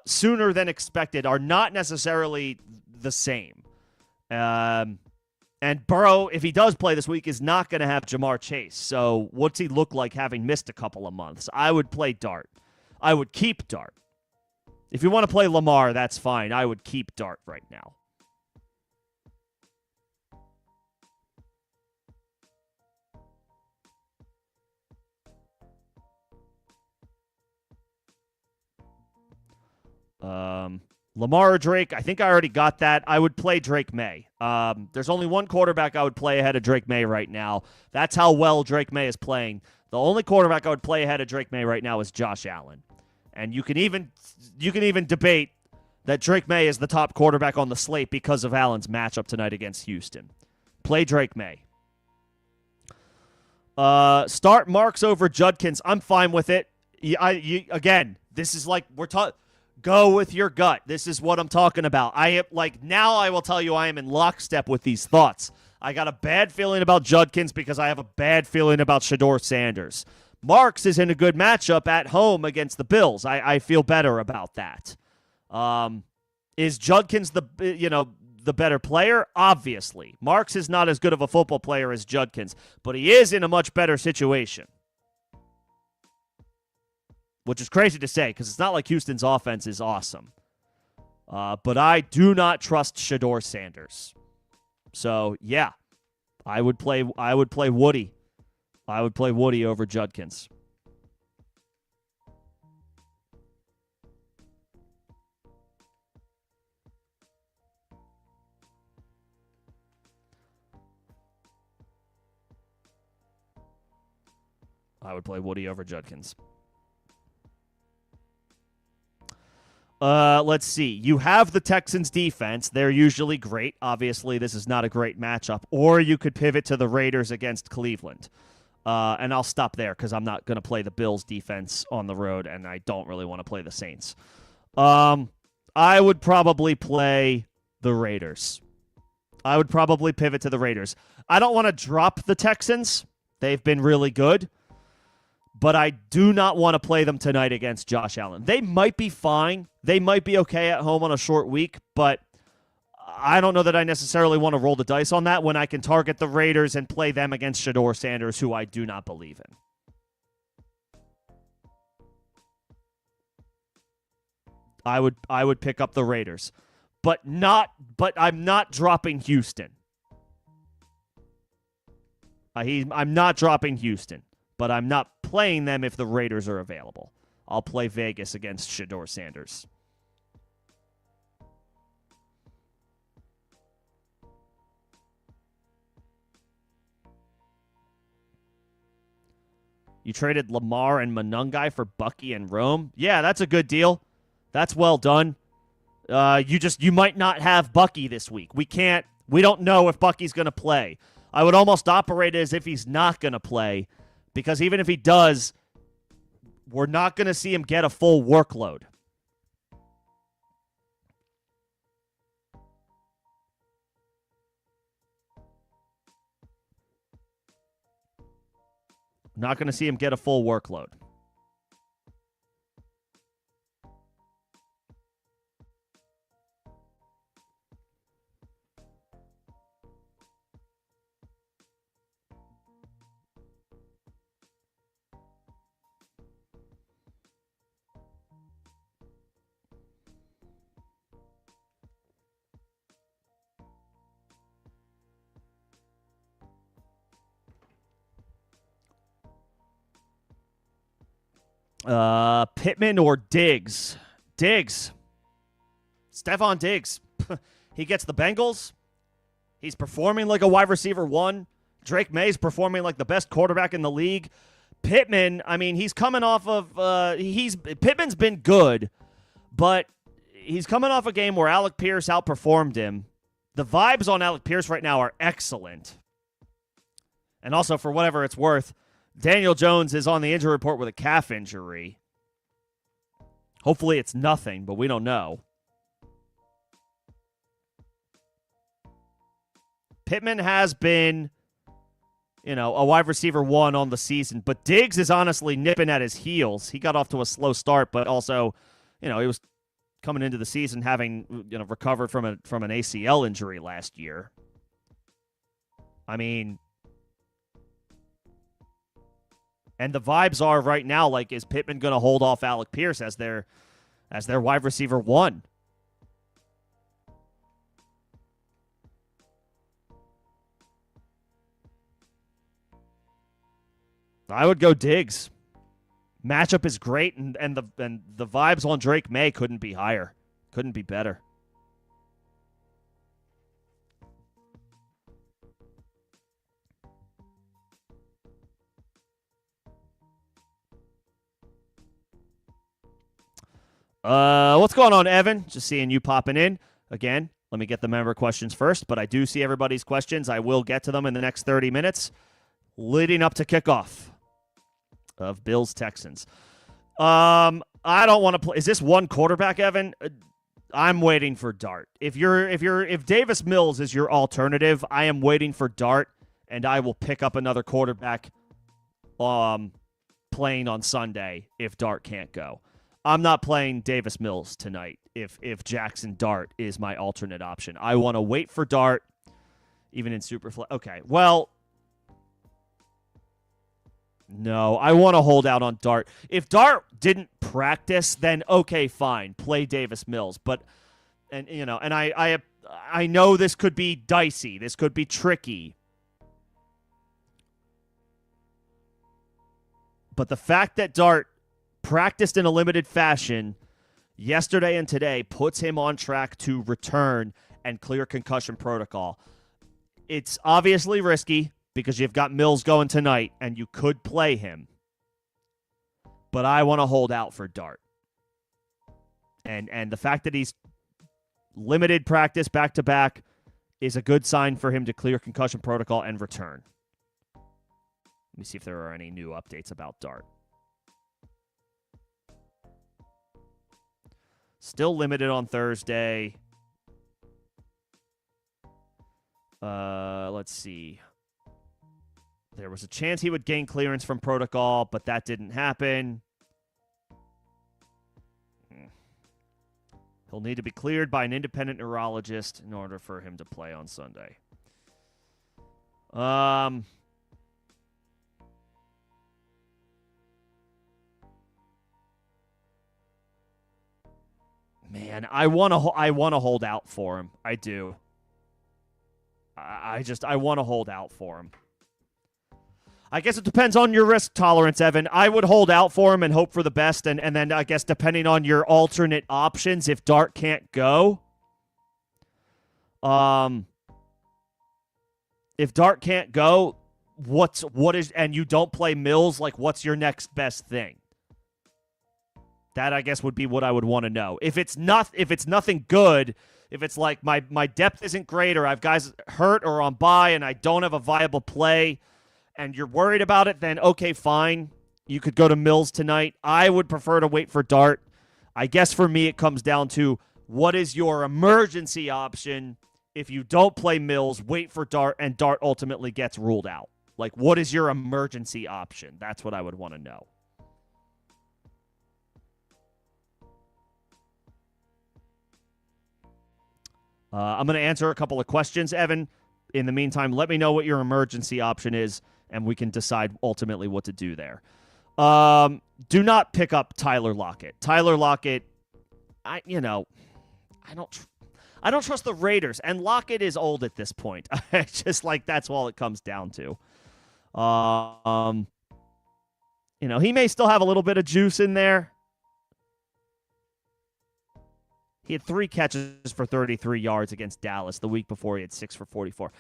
Speaker 1: sooner than expected are not necessarily the same. And Burrow, if he does play this week, is not going to have Jamar Chase. So what's he look like having missed a couple of months? I would play Dart. I would keep Dart. If you want to play Lamar, that's fine. I would keep Dart right now. Lamar or Drake, I think I already got that. I would play Drake May. There's only one quarterback I would play ahead of Drake May right now. That's how well Drake May is playing. The only quarterback I would play ahead of Drake May right now is Josh Allen. And you can even debate that Drake May is the top quarterback on the slate because of Allen's matchup tonight against Houston. Play Drake May. Start Marks over Judkins. I'm fine with it. Again, this is like we're talking. Go with your gut. This is what I'm talking about. Now I will tell you I am in lockstep with these thoughts. I got a bad feeling about Judkins because I have a bad feeling about Shedeur Sanders. Marks is in a good matchup at home against the Bills. I feel better about that. Is Judkins the better player? Obviously. Marks is not as good of a football player as Judkins, but he is in a much better situation. Which is crazy to say because it's not like Houston's offense is awesome. But I do not trust Shedeur Sanders. So, yeah, I would play Woody. I would play Woody over Judkins. I would play Woody over Judkins. Let's see. You have the Texans defense. They're usually great. Obviously, this is not a great matchup. Or you could pivot to the Raiders against Cleveland. And I'll stop there because I'm not going to play the Bills defense on the road, and I don't really want to play the Saints. I would probably play the Raiders. I would probably pivot to the Raiders. I don't want to drop the Texans. They've been really good. But I do not want to play them tonight against Josh Allen. They might be fine. They might be okay at home on a short week, but I don't know that I necessarily want to roll the dice on that when I can target the Raiders and play them against Shedeur Sanders, who I do not believe in. I would pick up the Raiders, but I'm not dropping Houston. I'm not dropping Houston. But I'm not playing them if the Raiders are available. I'll play Vegas against Shedeur Sanders. You traded Lamar and Monungai for Bucky and Rome? Yeah, that's a good deal. That's well done. You might not have Bucky this week. We don't know if Bucky's going to play. I would almost operate as if he's not going to play. Because even if he does, we're not going to see him get a full workload. Not going to see him get a full workload. Pittman or Diggs? Diggs. Stephon Diggs. He gets the Bengals. He's performing like a wide receiver one. Drake May's performing like the best quarterback in the league. Pittman, I mean, he's coming off of Pittman's been good, but he's coming off a game where Alec Pierce outperformed him. The vibes on Alec Pierce right now are excellent. And also, for whatever it's worth, Daniel Jones is on the injury report with a calf injury. Hopefully it's nothing, but we don't know. Pittman has been, a wide receiver one on the season, but Diggs is honestly nipping at his heels. He got off to a slow start, but also, he was coming into the season having, recovered from an ACL injury last year. I mean, and the vibes are right now, like, is Pittman going to hold off Alec Pierce as their wide receiver one? I would go Diggs. Matchup is great, and the vibes on Drake May couldn't be higher. Couldn't be better. What's going on, Evan? Just seeing you popping in. Again, let me get the member questions first, but I do see everybody's questions. I will get to them in the next 30 minutes leading up to kickoff of Bills-Texans. I don't want to play. Is this one quarterback, Evan? I'm waiting for Dart. If Davis Mills is your alternative, I am waiting for Dart, and I will pick up another quarterback playing on Sunday if Dart can't go. I'm not playing Davis Mills tonight if Jackson Dart is my alternate option. I want to wait for Dart, even in Superflex. Okay, well, no, I want to hold out on Dart. If Dart didn't practice, then okay, fine, play Davis Mills. But I know this could be dicey. This could be tricky. But the fact that Dart practiced in a limited fashion yesterday and today puts him on track to return and clear concussion protocol. It's obviously risky because you've got Mills going tonight and you could play him. But I want to hold out for Dart. And the fact that he's limited practice back-to-back is a good sign for him to clear concussion protocol and return. Let me see if there are any new updates about Dart. Still limited on Thursday. Let's see. There was a chance he would gain clearance from protocol, but that didn't happen. He'll need to be cleared by an independent neurologist in order for him to play on Sunday. Man, I want to hold out for him. I do. I want to hold out for him. I guess it depends on your risk tolerance, Evan. I would hold out for him and hope for the best, and then I guess depending on your alternate options, if Dart can't go, if Dart can't go, and you don't play Mills, like what's your next best thing? That, I guess, would be what I would want to know. If it's nothing good, if it's like my depth isn't great, or I've guys hurt or on bye and I don't have a viable play, and you're worried about it, then okay, fine. You could go to Mills tonight. I would prefer to wait for Dart. I guess for me it comes down to what is your emergency option if you don't play Mills, wait for Dart, and Dart ultimately gets ruled out. Like, what is your emergency option? That's what I would want to know. I'm going to answer a couple of questions, Evan. In the meantime, let me know what your emergency option is, and we can decide ultimately what to do there. Do not pick up Tyler Lockett. Tyler Lockett, I don't trust the Raiders, and Lockett is old at this point. Just like that's all it comes down to. He may still have a little bit of juice in there. He had 3 catches for 33 yards against Dallas the week before. He had 6 for 44.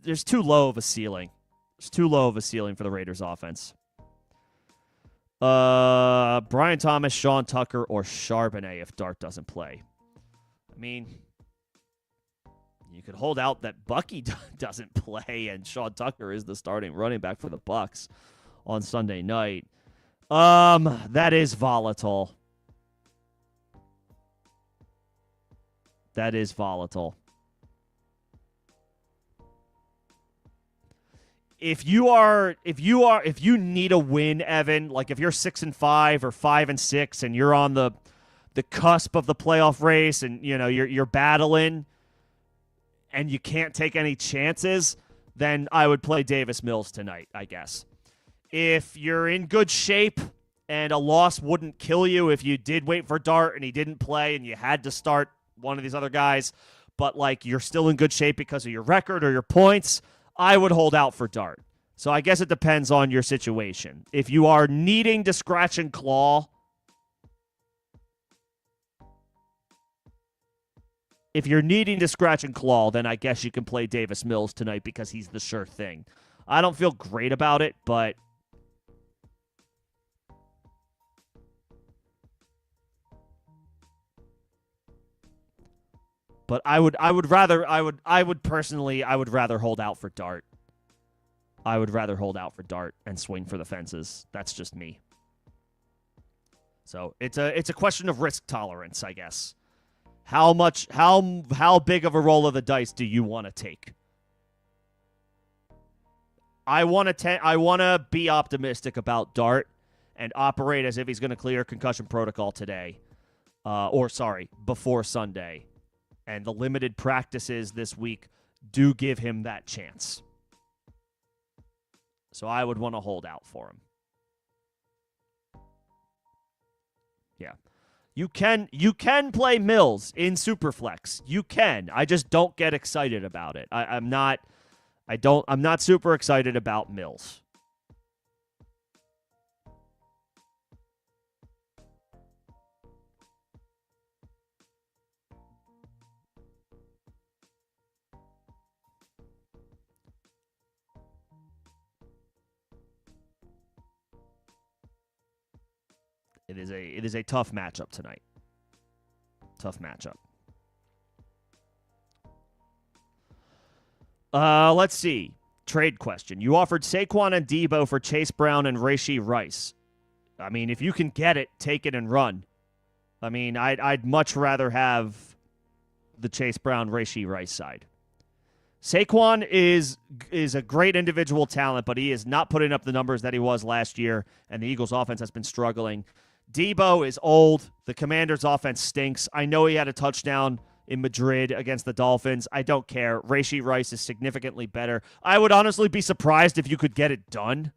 Speaker 1: There's too low of a ceiling. It's too low of a ceiling for the Raiders offense. Brian Thomas, Sean Tucker, or Charbonnet if Dart doesn't play. I mean, you could hold out that Bucky doesn't play and Sean Tucker is the starting running back for the Bucs on Sunday night. That is volatile. That is volatile. If you need a win, Evan, like if you're 6-5 or 5-6 and you're on the cusp of the playoff race and you're battling and you can't take any chances, then I would play Davis Mills tonight, I guess. If you're in good shape and a loss wouldn't kill you if you did wait for Dart and he didn't play and you had to start one of these other guys, but like you're still in good shape because of your record or your points, I would hold out for Dart. So I guess it depends on your situation. If you are needing to scratch and claw, then I guess you can play Davis Mills tonight because he's the sure thing. I don't feel great about it, but I would personally rather hold out for Dart. I would rather hold out for Dart and swing for the fences. That's just me. So it's a question of risk tolerance, I guess. How big of a roll of the dice do you want to take? I want to be optimistic about Dart and operate as if he's going to clear concussion protocol today, before Sunday. And the limited practices this week do give him that chance. So I would want to hold out for him. Yeah. You can play Mills in Superflex. You can. I just don't get excited about it. I'm not super excited about Mills. It is a tough matchup tonight. Tough matchup. Let's see. Trade question. You offered Saquon and Debo for Chase Brown and Rashee Rice. I mean, if you can get it, take it and run. I mean, I'd much rather have the Chase Brown, Rashee Rice side. Saquon is a great individual talent, but he is not putting up the numbers that he was last year, and the Eagles' offense has been struggling. Debo is old. The Commanders' offense stinks. I know he had a touchdown in Madrid against the Dolphins. I don't care. Rashee Rice is significantly better. I would honestly be surprised if you could get it done.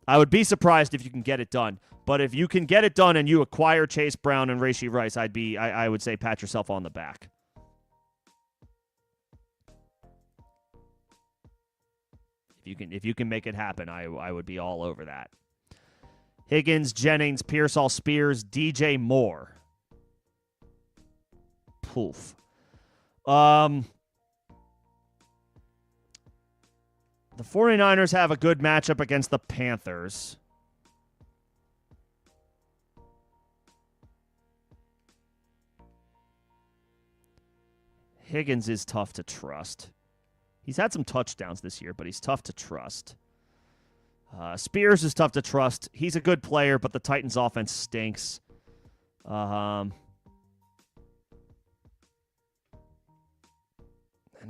Speaker 1: I would be surprised if you can get it done. But if you can get it done and you acquire Chase Brown and Rashee Rice, I would say pat yourself on the back. If you can make it happen, I would be all over that. Higgins, Jennings, Pearsall, Spears, DJ Moore. Poof. The 49ers have a good matchup against the Panthers. Higgins is tough to trust. He's had some touchdowns this year, but he's tough to trust. Spears is tough to trust. He's a good player, but the Titans' offense stinks. And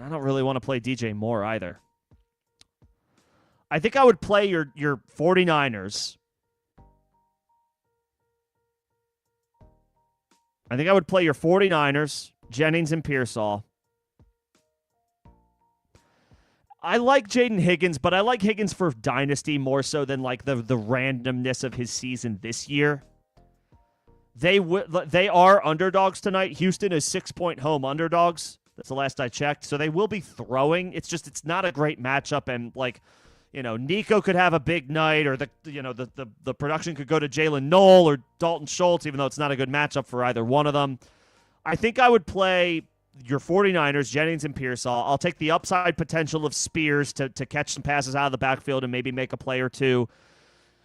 Speaker 1: I don't really want to play DJ Moore either. I think I would play your 49ers. I think I would play your 49ers, Jennings and Pearsall. I like Jaden Higgins, but I like Higgins for Dynasty more so than like the randomness of his season this year. They are underdogs tonight. Houston is 6-point home underdogs. That's the last I checked. So they will be throwing. It's not a great matchup, and like, Nico could have a big night, or the production could go to Jalen Knoll or Dalton Schultz, even though it's not a good matchup for either one of them. I think I would play your 49ers, Jennings and Pearsall. I'll take the upside potential of Spears to catch some passes out of the backfield and maybe make a play or two.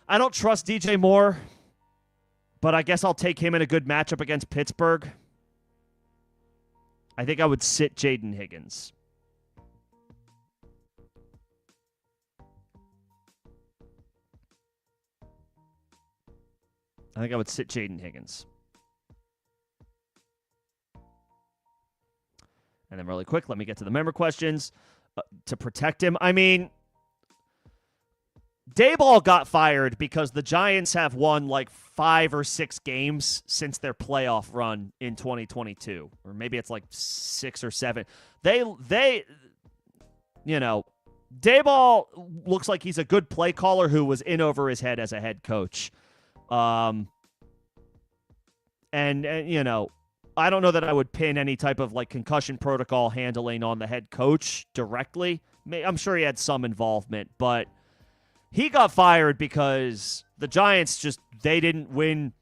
Speaker 1: I don't trust DJ Moore, but I guess I'll take him in a good matchup against Pittsburgh. I think I would sit Jaden Higgins. And then really quick, let me get to the member questions. To protect him, I mean, Daboll got fired because the Giants have won like 5 or 6 games since their playoff run in 2022. Or maybe it's like 6 or 7. Daboll looks like he's a good play caller who was in over his head as a head coach. I don't know that I would pin any type of like concussion protocol handling on the head coach directly, I'm sure he had some involvement, but he got fired because the Giants they didn't win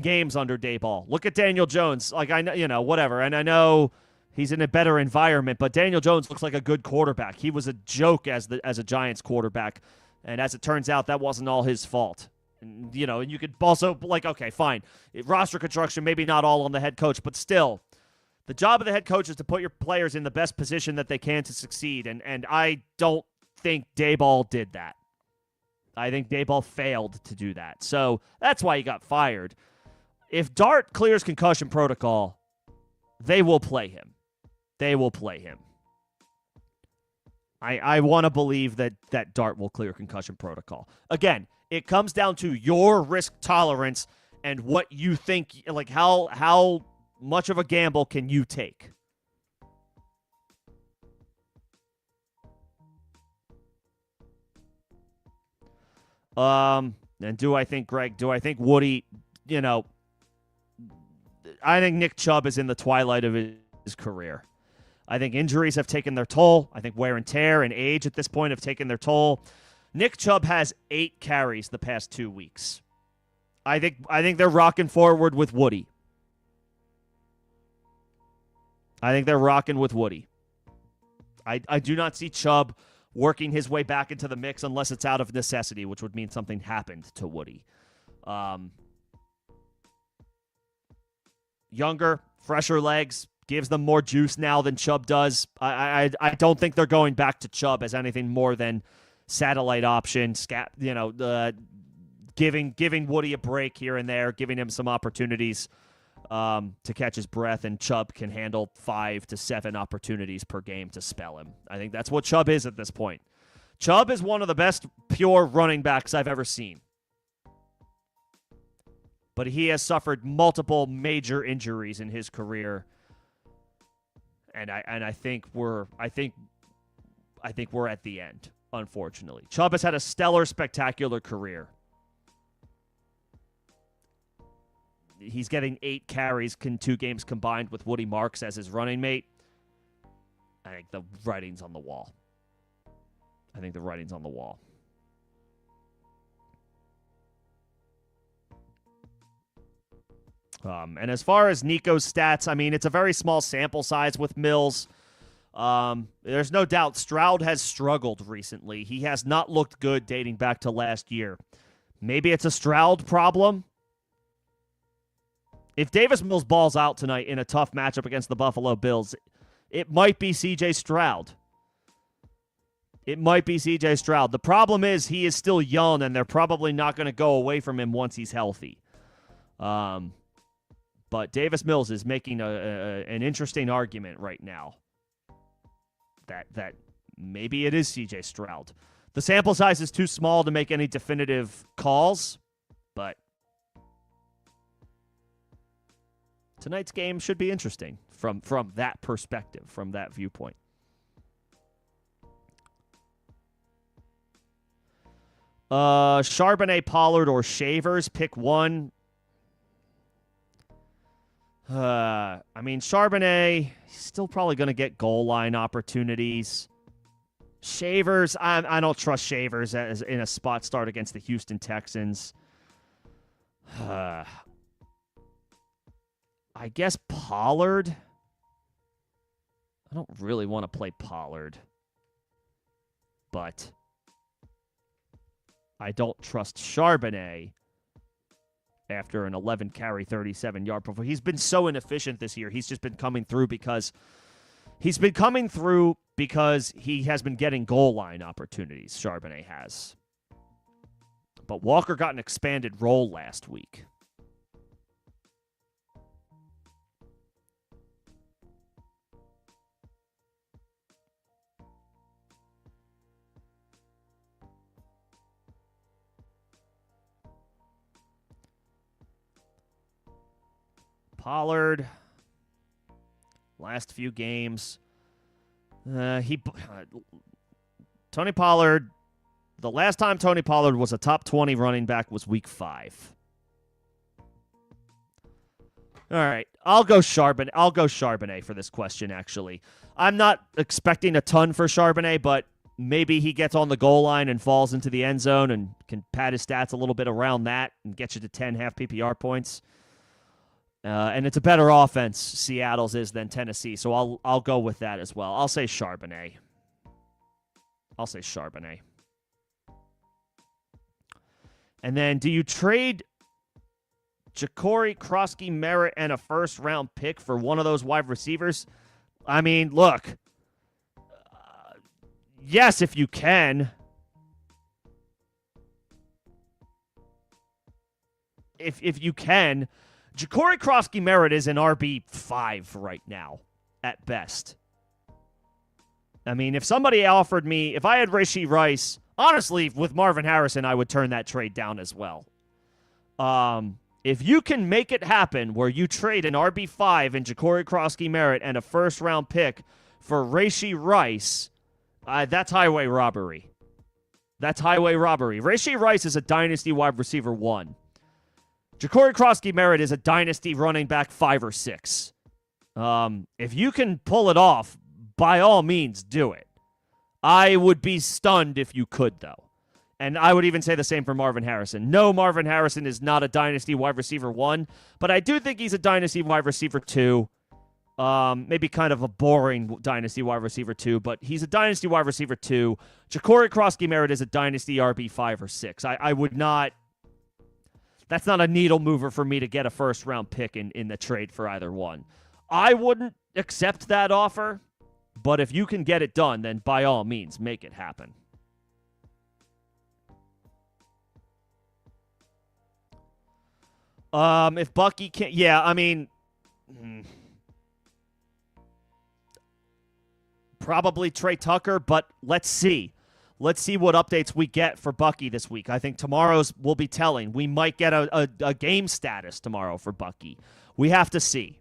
Speaker 1: games under Daboll. Look at Daniel Jones. Like, I know, whatever. And I know he's in a better environment, but Daniel Jones looks like a good quarterback. He was a joke as a Giants quarterback. And as it turns out, that wasn't all his fault. And you could also, okay, fine. Roster construction, maybe not all on the head coach, but still, the job of the head coach is to put your players in the best position that they can to succeed. And I don't think Daboll did that. I think Daboll failed to do that. So that's why he got fired. If Dart clears concussion protocol, they will play him. They will play him. I want to believe that Dart will clear concussion protocol. Again, it comes down to your risk tolerance and what you think, like how much of a gamble can you take? And do I think Woody, I think Nick Chubb is in the twilight of his career. I think injuries have taken their toll. I think wear and tear and age at this point have taken their toll. Nick Chubb has 8 carries the past 2 weeks. I think they're rocking forward with Woody. I do not see Chubb working his way back into the mix unless it's out of necessity, which would mean something happened to Woody. Younger, fresher legs, gives them more juice now than Chubb does. I don't think they're going back to Chubb as anything more than satellite option, giving Woody a break here and there, giving him some opportunities to catch his breath, and Chubb can handle 5 to 7 opportunities per game to spell him. I think that's what Chubb is at this point. Chubb is one of the best pure running backs I've ever seen. But he has suffered multiple major injuries in his career. And I think we're at the end, unfortunately. Chubb has had a stellar, spectacular career. He's getting 8 carries in 2 games combined with Woody Marks as his running mate. I think the writing's on the wall. And as far as Nico's stats, I mean, it's a very small sample size with Mills. There's no doubt Stroud has struggled recently. He has not looked good dating back to last year. Maybe it's a Stroud problem. If Davis Mills balls out tonight in a tough matchup against the Buffalo Bills, it might be C.J. Stroud. The problem is he is still young, and they're probably not going to go away from him once he's healthy. But Davis Mills is making an interesting argument right now that maybe it is C.J. Stroud. The sample size is too small to make any definitive calls, but tonight's game should be interesting from that perspective, from that viewpoint. Charbonnet, Pollard, or Shavers, pick one. I mean, Charbonnet, he's still probably going to get goal line opportunities. Shavers, I don't trust Shavers as in a spot start against the Houston Texans. I guess Pollard. I don't really want to play Pollard, but I don't trust Charbonnet after an 11-carry, 37-yard performance. He's been so inefficient this year. He's just been coming through because he has been getting goal line opportunities, Charbonnet has. But Walker got an expanded role last week. Pollard, last few games, Tony Pollard, the last time Tony Pollard was a top 20 running back was week 5. All right. I'll go Charbonnet for this question, actually. I'm not expecting a ton for Charbonnet, but maybe he gets on the goal line and falls into the end zone and can pad his stats a little bit around that and get you to 10 half PPR points. And it's a better offense, Seattle's is, than Tennessee, so I'll go with that as well. I'll say Charbonnet. And then, do you trade Ja'Cory, Krosky, Merritt, and a first-round pick for one of those wide receivers? I mean, look. Yes, if you can. If you can. Ja'Cory, Krosky, Merritt is an RB5 right now, at best. I mean, if somebody offered me, if I had Rashee Rice, honestly, with Marvin Harrison, I would turn that trade down as well. If you can make it happen where you trade an RB5 and Ja'Cory, Krosky, Merritt and a first-round pick for Rashee Rice, that's highway robbery. Rashee Rice is a dynasty wide receiver 1. Ja'Cory, Krosky, Merritt is a dynasty running back 5 or 6. If you can pull it off, by all means, do it. I would be stunned if you could, though. And I would even say the same for Marvin Harrison. No, Marvin Harrison is not a dynasty wide receiver 1, but I do think he's a dynasty wide receiver 2. Maybe kind of a boring dynasty wide receiver 2, but he's a dynasty wide receiver 2. Ja'Cory, Krosky, Merritt is a dynasty RB 5 or 6. I would not. That's not a needle mover for me to get a first-round pick in the trade for either one. I wouldn't accept that offer, but if you can get it done, then by all means, make it happen. If Bucky can't... Yeah, I mean... Probably Trey Tucker, but let's see. Let's see what updates we get for Bucky this week. I think tomorrow's will be telling. We might get a game status tomorrow for Bucky. We have to see.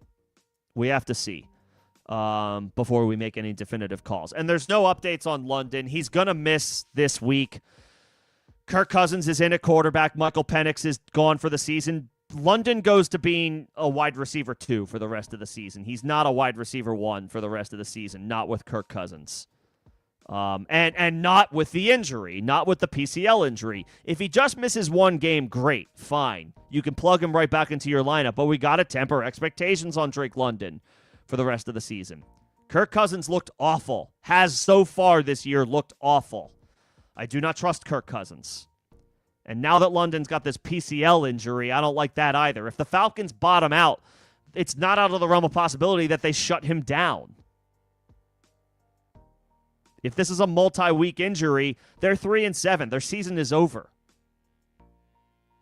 Speaker 1: Before we make any definitive calls. And there's no updates on London. He's going to miss this week. Kirk Cousins is in at quarterback. Michael Penix is gone for the season. London goes to being a wide receiver 2 for the rest of the season. He's not a wide receiver 1 for the rest of the season, not with Kirk Cousins. And not with the injury, not with the PCL injury. If he just misses one game, great, fine. You can plug him right back into your lineup, but we got to temper expectations on Drake London for the rest of the season. Kirk Cousins looked awful, has so far this year looked awful. I do not trust Kirk Cousins. And now that London's got this PCL injury, I don't like that either. If the Falcons bottom out, it's not out of the realm of possibility that they shut him down. If this is a multi-week injury, they're 3-7. Their season is over.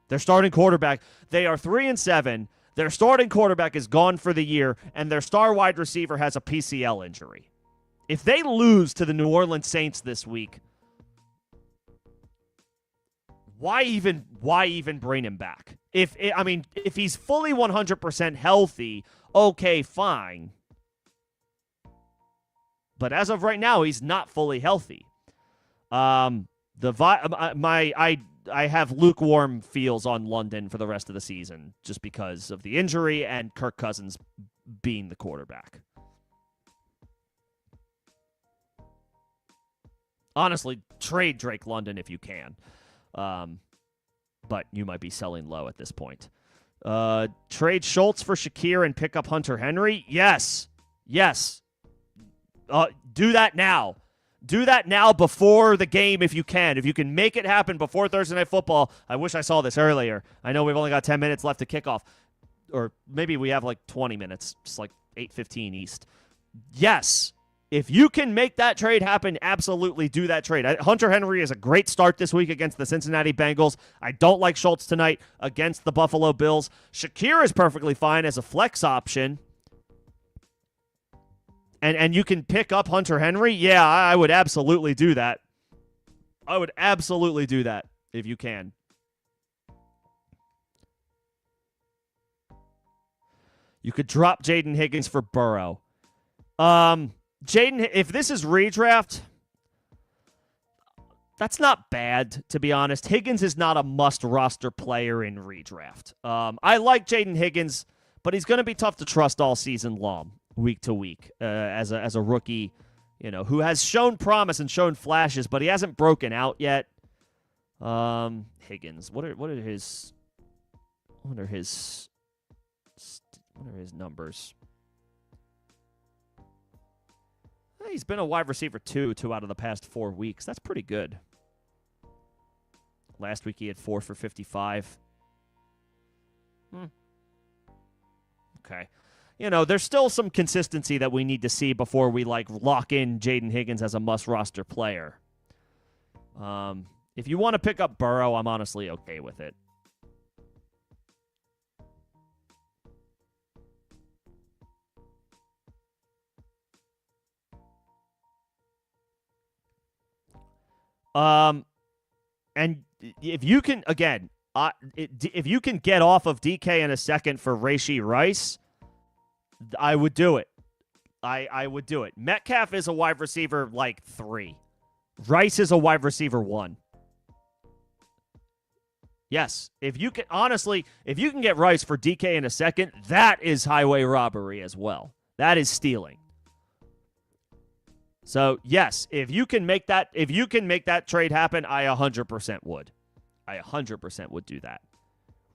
Speaker 1: Their starting quarterback, they are 3-7. Their starting quarterback is gone for the year, and their star wide receiver has a PCL injury. If they lose to the New Orleans Saints this week, why even bring him back? If he's fully 100% healthy, okay, fine. But as of right now, he's not fully healthy. I have lukewarm feels on London for the rest of the season just because of the injury and Kirk Cousins being the quarterback. Honestly, trade Drake London if you can. But you might be selling low at this point. Trade Schultz for Shakir and pick up Hunter Henry? Yes. Do that now. Do that now before the game if you can. If you can make it happen before Thursday Night Football. I wish I saw this earlier. I know we've only got 10 minutes left to kickoff. Or maybe we have like 20 minutes. It's like 8:15 East. Yes. If you can make that trade happen, absolutely do that trade. Hunter Henry is a great start this week against the Cincinnati Bengals. I don't like Schultz tonight against the Buffalo Bills. Shakir is perfectly fine as a flex option. And you can pick up Hunter Henry? Yeah, I would absolutely do that. I would absolutely do that if you can. You could drop Jaden Higgins for Burrow. Jaden, if this is redraft, that's not bad, to be honest. Higgins is not a must-roster player in redraft. I like Jaden Higgins, but he's going to be tough to trust all season long, week to week, as a rookie, who has shown promise and shown flashes, but he hasn't broken out yet. Higgins, what are his numbers? He's been a wide receiver two out of the past 4 weeks. That's pretty good. Last week he had 4 for 55. Okay. There's still some consistency that we need to see before we lock in Jaden Higgins as a must-roster player. If you want to pick up Burrow, I'm honestly okay with it. And if you can, again, if you can get off of DK in a second for Rashee Rice, I would do it. I would do it. Metcalf is a wide receiver 3. Rice is a wide receiver 1. Yes, if you can get Rice for DK in a second, that is highway robbery as well. That is stealing. So, yes, if you can make that trade happen, I 100% would. I 100% would do that.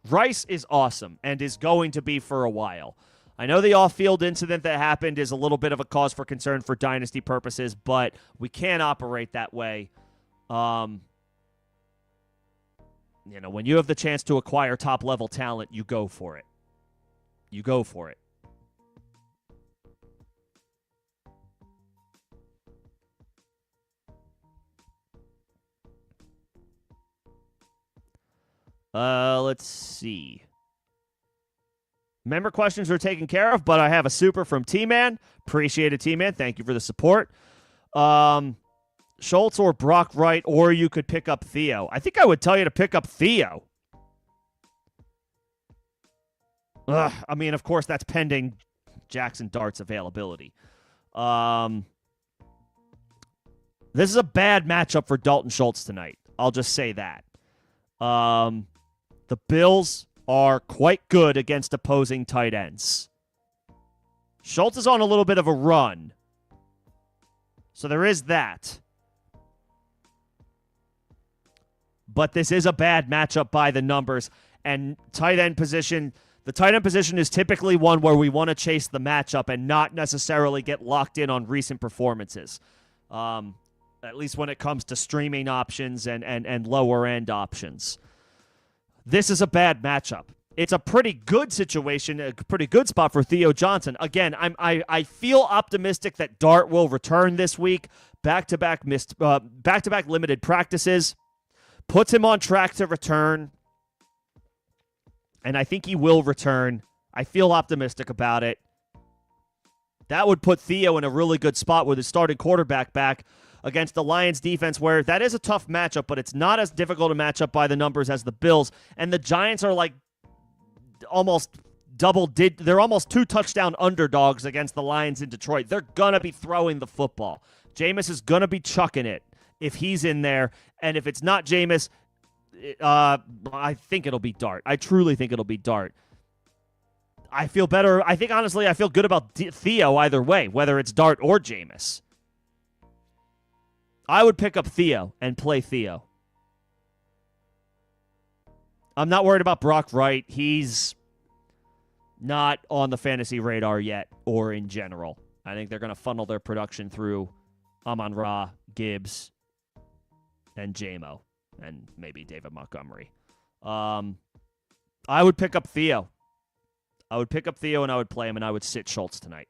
Speaker 1: Rice is awesome and is going to be for a while. I know the off-field incident that happened is a little bit of a cause for concern for dynasty purposes, but we can't operate that way. When you have the chance to acquire top-level talent, you go for it. You go for it. Let's see. Member questions are taken care of, but I have a super from T-Man. Appreciate it, T-Man. Thank you for the support. Schultz or Brock Wright, or you could pick up Theo. I think I would tell you to pick up Theo. Of course, that's pending Jackson Dart's availability. This is a bad matchup for Dalton Schultz tonight. I'll just say that. The Bills are quite good against opposing tight ends. Schultz is on a little bit of a run. So there is that. But this is a bad matchup by the numbers. And the tight end position is typically one where we want to chase the matchup and not necessarily get locked in on recent performances. At least when it comes to streaming options and lower-end options. This is a bad matchup. It's a pretty good situation, a pretty good spot for Theo Johnson. Again, I feel optimistic that Dart will return this week. Back-to-back limited practices puts him on track to return, and I think he will return. I feel optimistic about it. That would put Theo in a really good spot with his starting quarterback back against the Lions defense, where that is a tough matchup, but it's not as difficult a matchup by the numbers as the Bills. And the Giants are almost they're almost 2 touchdown underdogs against the Lions in Detroit. They're going to be throwing the football. Jameis is going to be chucking it if he's in there. And if it's not Jameis, I think it'll be Dart. I truly think it'll be Dart. I feel better. I think, honestly, I feel good about Theo either way, whether it's Dart or Jameis. I would pick up Theo and play Theo. I'm not worried about Brock Wright. He's not on the fantasy radar yet or in general. I think they're going to funnel their production through Amon-Ra, Gibbs, and J-Mo, and maybe David Montgomery. I would pick up Theo. I would pick up Theo and I would play him, and I would sit Schultz tonight.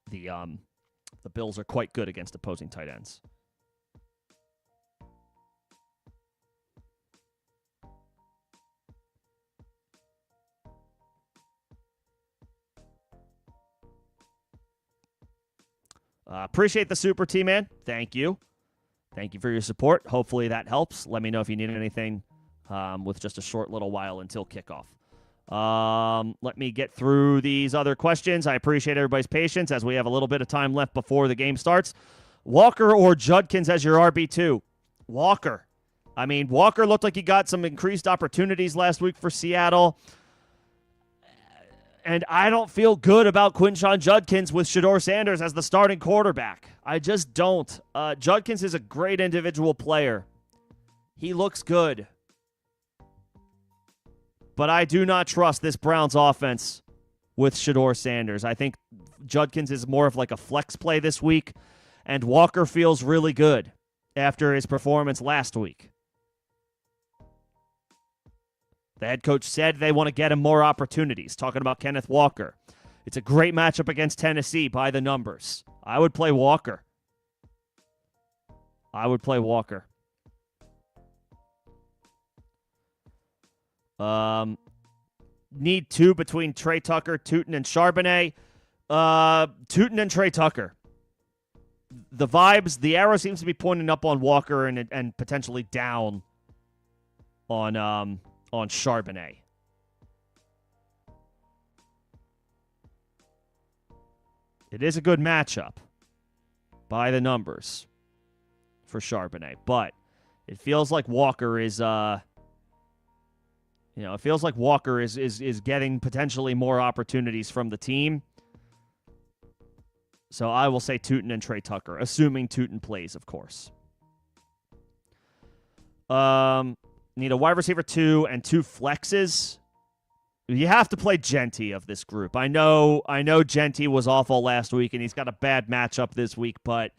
Speaker 1: The Bills are quite good against opposing tight ends. Appreciate the super, T-Man. Thank you. Thank you for your support. Hopefully that helps. Let me know if you need anything with just a short little while until kickoff. Let me get through these other questions. I appreciate everybody's patience as we have a little bit of time left before the game starts. Walker or Judkins as your RB2? Walker. Walker looked like he got some increased opportunities last week for Seattle. And I don't feel good about Quinshon Judkins with Shedeur Sanders as the starting quarterback. I just don't. Judkins is a great individual player. He looks good. But I do not trust this Browns offense with Shedeur Sanders. I think Judkins is more of like a flex play this week, and Walker feels really good after his performance last week. The head coach said they want to get him more opportunities, talking about Kenneth Walker. It's a great matchup against Tennessee by the numbers. I would play Walker. Need two between Trey Tucker, Tootin, and Charbonnet. Tootin and Trey Tucker. The vibes, the arrow seems to be pointing up on Walker and potentially down on Charbonnet. It is a good matchup by the numbers for Charbonnet, but it feels like Walker is getting potentially more opportunities from the team. So I will say Tootin and Trey Tucker, assuming Tootin plays, of course. Need a wide receiver 2 and 2 flexes. You have to play Genty of this group. I know Genty was awful last week, and he's got a bad matchup this week, but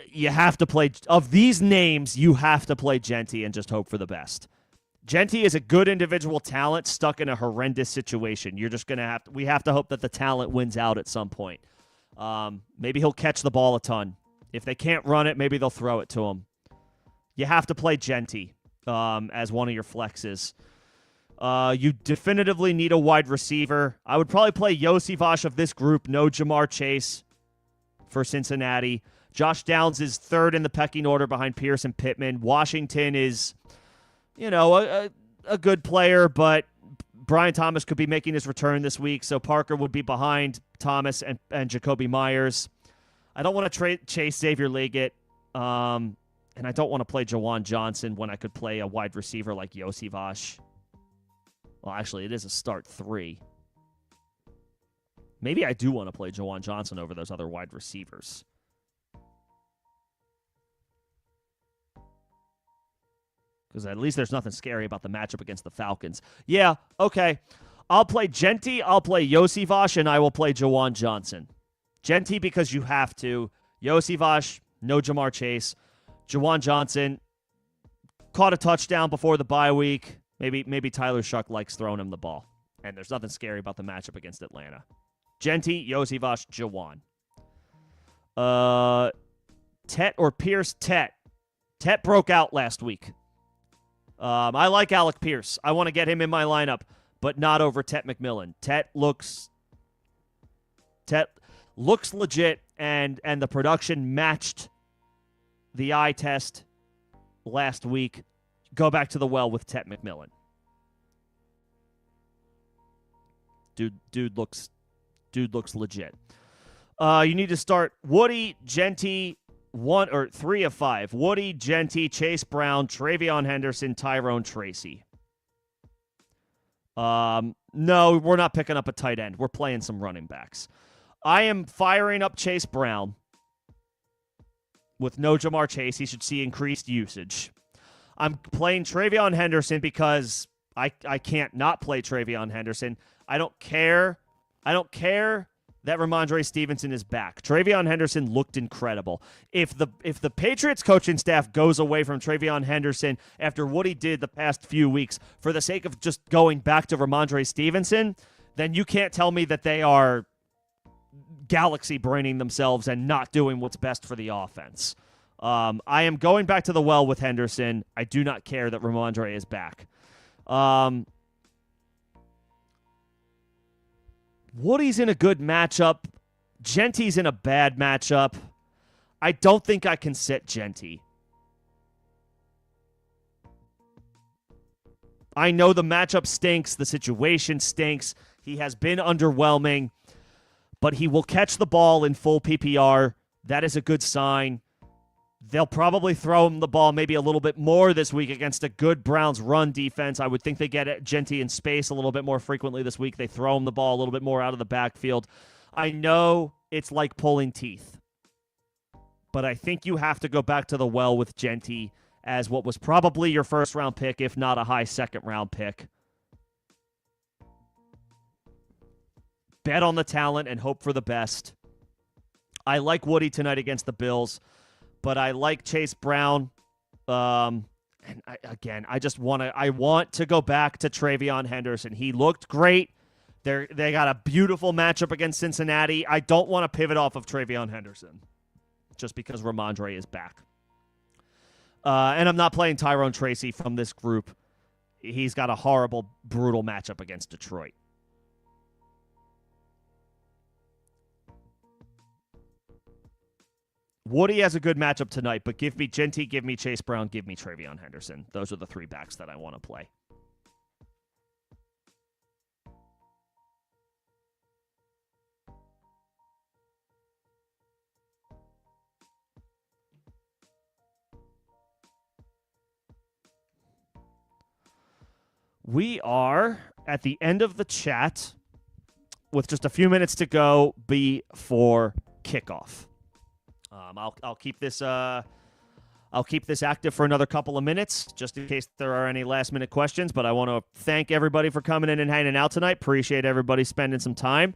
Speaker 1: you have to play, of these names, you have to play Genty and just hope for the best. Genty is a good individual talent stuck in a horrendous situation. We have to hope that the talent wins out at some point. Maybe he'll catch the ball a ton. If they can't run it, maybe they'll throw it to him. You have to play Genty as one of your flexes. You definitively need a wide receiver. I would probably play Yossi of this group. No Jamar Chase for Cincinnati. Josh Downs is third in the pecking order behind Pierce and Pittman. Washington is, a good player, but Brian Thomas could be making his return this week, so Parker would be behind Thomas and Jacoby Myers. I don't want to chase Xavier Leggett, and I don't want to play Jawan Johnson when I could play a wide receiver like Yossi Vash. Well, actually, it is a start 3. Maybe I do want to play Jawan Johnson over those other wide receivers. Because at least there's nothing scary about the matchup against the Falcons. Yeah, okay. I'll play Genty, I'll play Yossi Vash, and I will play Jawan Johnson. Genty because you have to. Yossi Vash, no Jamar Chase. Jawan Johnson caught a touchdown before the bye week. Maybe Tyler Shuck likes throwing him the ball. And there's nothing scary about the matchup against Atlanta. Genty, Yossi Vash, Jawan. Tet or Pierce? Tet. Tet broke out last week. I like Alec Pierce. I want to get him in my lineup, but not over Tet McMillan. Tet looks legit, and the production matched the eye test last week. Go back to the well with Tet McMillan. Dude looks legit. You need to start Woody, Genty, 1 or 3 of 5. Woody, Genty, Chase Brown, Travion Henderson, Tyrone Tracy. No, we're not picking up a tight end. We're playing some running backs. I am firing up Chase Brown. With no Jamar Chase, he should see increased usage. I'm playing Travion Henderson because I can't not play Travion Henderson. I don't care that Ramondre Stevenson is back. Travion Henderson looked incredible. If the Patriots coaching staff goes away from Travion Henderson after what he did the past few weeks for the sake of just going back to Ramondre Stevenson, then you can't tell me that they are galaxy braining themselves and not doing what's best for the offense. I am going back to the well with Henderson. I do not care that Ramondre is back. Woody's in a good matchup. Genty's in a bad matchup. I don't think I can sit Genty. I know the matchup stinks. The situation stinks. He has been underwhelming, but he will catch the ball in full PPR. That is a good sign. They'll probably throw him the ball maybe a little bit more this week against a good Browns run defense. I would think they get Genty in space a little bit more frequently this week. They throw him the ball a little bit more out of the backfield. I know it's like pulling teeth, but I think you have to go back to the well with Genty as what was probably your first-round pick, if not a high second-round pick. Bet on the talent and hope for the best. I like Woody tonight against the Bills, but I like Chase Brown. And I want to go back to Travion Henderson. He looked great. They got a beautiful matchup against Cincinnati. I don't want to pivot off of Travion Henderson just because Ramondre is back. And I'm not playing Tyrone Tracy from this group. He's got a horrible, brutal matchup against Detroit. Woody has a good matchup tonight, but give me Genty, give me Chase Brown, give me Travion Henderson. Those are the three backs that I want to play. We are at the end of the chat with just a few minutes to go before kickoff. I'll keep this active for another couple of minutes, just in case there are any last-minute questions. But I want to thank everybody for coming in and hanging out tonight. Appreciate everybody spending some time.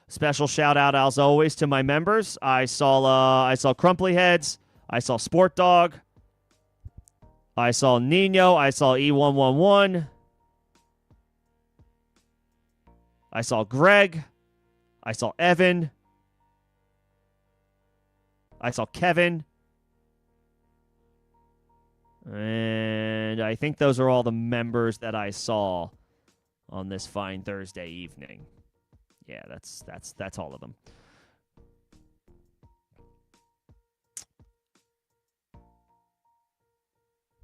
Speaker 1: Special shout-out, as always, to my members. I saw Crumply Heads. I saw Sport Dog. I saw Nino. I saw E111. I saw Greg. I saw Evan. I saw Kevin. And I think those are all the members that I saw on this fine Thursday evening. Yeah, that's all of them.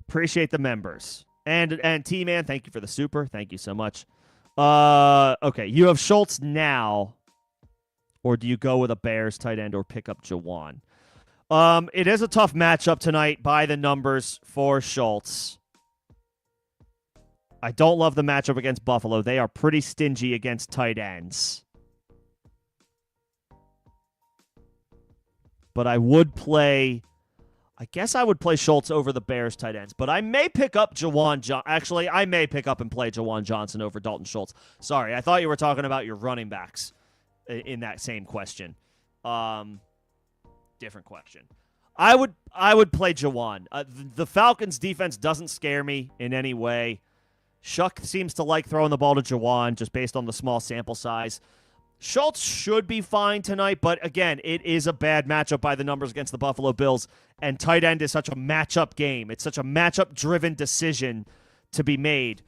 Speaker 1: Appreciate the members. And T-Man, thank you for the super. Thank you so much. Okay, you have Schultz now, or do you go with a Bears tight end or pick up Jawan? It is a tough matchup tonight by the numbers for Schultz. I don't love the matchup against Buffalo. They are pretty stingy against tight ends. But I would play Schultz over the Bears tight ends. But I may pick up I may pick up and play Jawan Johnson over Dalton Schultz. Sorry, I thought you were talking about your running backs in that same question. Different question. I would play Jawan. The Falcons' defense doesn't scare me in any way. Shuck seems to like throwing the ball to Jawan just based on the small sample size. Schultz should be fine tonight, but again, it is a bad matchup by the numbers against the Buffalo Bills, and tight end is such a matchup game. It's such a matchup-driven decision to be made.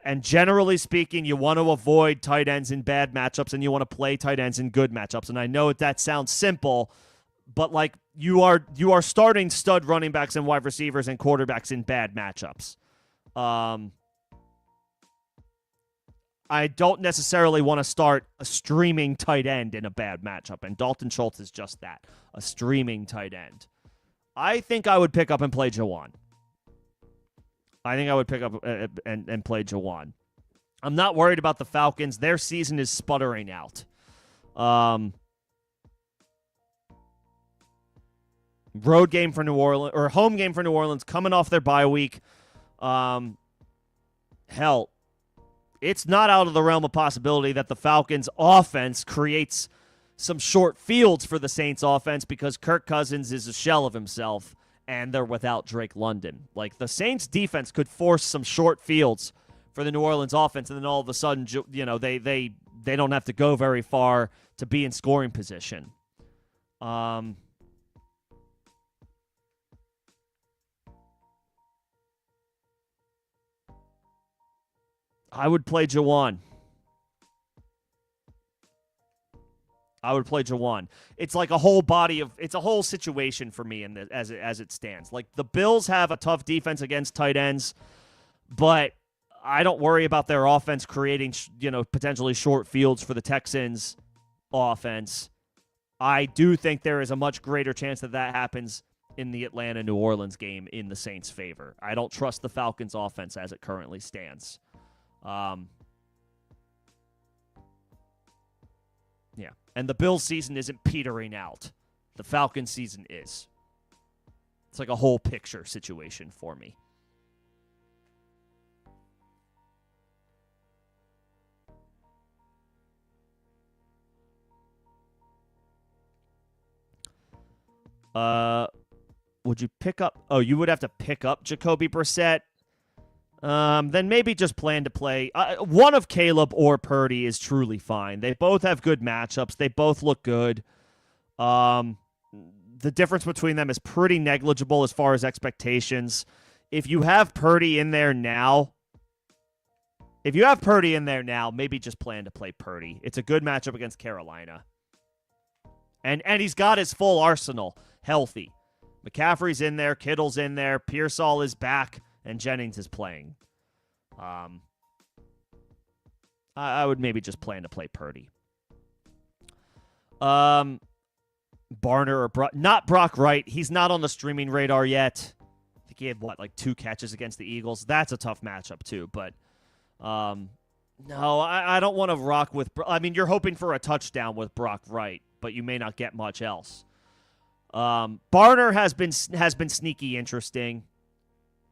Speaker 1: And generally speaking, you want to avoid tight ends in bad matchups, and you want to play tight ends in good matchups. And I know that sounds simple, but like you are starting stud running backs and wide receivers and quarterbacks in bad matchups. I don't necessarily want to start a streaming tight end in a bad matchup, and Dalton Schultz is just that, a streaming tight end. I think I would pick up and play Jawan. And play Jawan. I'm not worried about the Falcons. Their season is sputtering out. Road game for New Orleans, or home game for New Orleans, coming off their bye week. Hell, it's not out of the realm of possibility that the Falcons' offense creates some short fields for the Saints' offense because Kirk Cousins is a shell of himself, and they're without Drake London. Like, the Saints' defense could force some short fields for the New Orleans offense, and then all of a sudden, they don't have to go very far to be in scoring position. I would play Jawan. It's like a whole situation for me as it stands. Like, the Bills have a tough defense against tight ends, but I don't worry about their offense creating, potentially short fields for the Texans' offense. I do think there is a much greater chance that happens in the Atlanta-New Orleans game in the Saints' favor. I don't trust the Falcons' offense as it currently stands. Yeah. And the Bills' season isn't petering out. The Falcons' season is. It's like a whole picture situation for me. Would you pick up? Oh, you would have to pick up Jacoby Brissett. Then maybe just plan to play. One of Caleb or Purdy is truly fine. They both have good matchups. They both look good. The difference between them is pretty negligible as far as expectations. If you have Purdy in there now, maybe just plan to play Purdy. It's a good matchup against Carolina. And he's got his full arsenal healthy. McCaffrey's in there, Kittle's in there, Pearsall is back, and Jennings is playing. I would maybe just plan to play Purdy. Barner or not Brock Wright. He's not on the streaming radar yet. I think he had, 2 catches against the Eagles. That's a tough matchup, too. But, no, I don't want to rock with... I mean, you're hoping for a touchdown with Brock Wright, but you may not get much else. Barner has been sneaky interesting,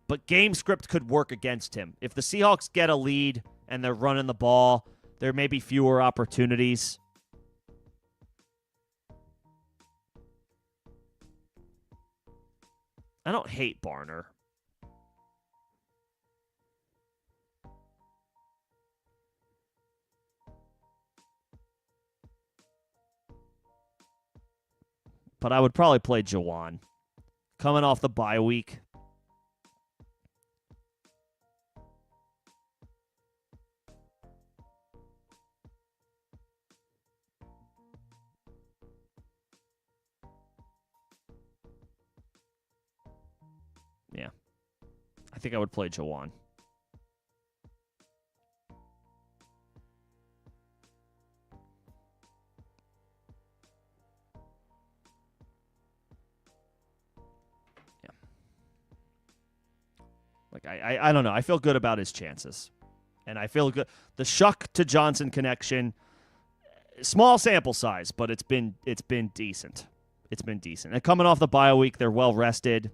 Speaker 1: but game script could work against him. If the Seahawks get a lead and they're running the ball, there may be fewer opportunities. I don't hate Barner. But I would probably play Jawan. Coming off the bye week. Yeah. I think I would play Jawan. I don't know. I feel good about his chances. And I feel good. The Shuck to Johnson connection, small sample size, but it's been decent. It's been decent. And coming off the bye week, they're well rested.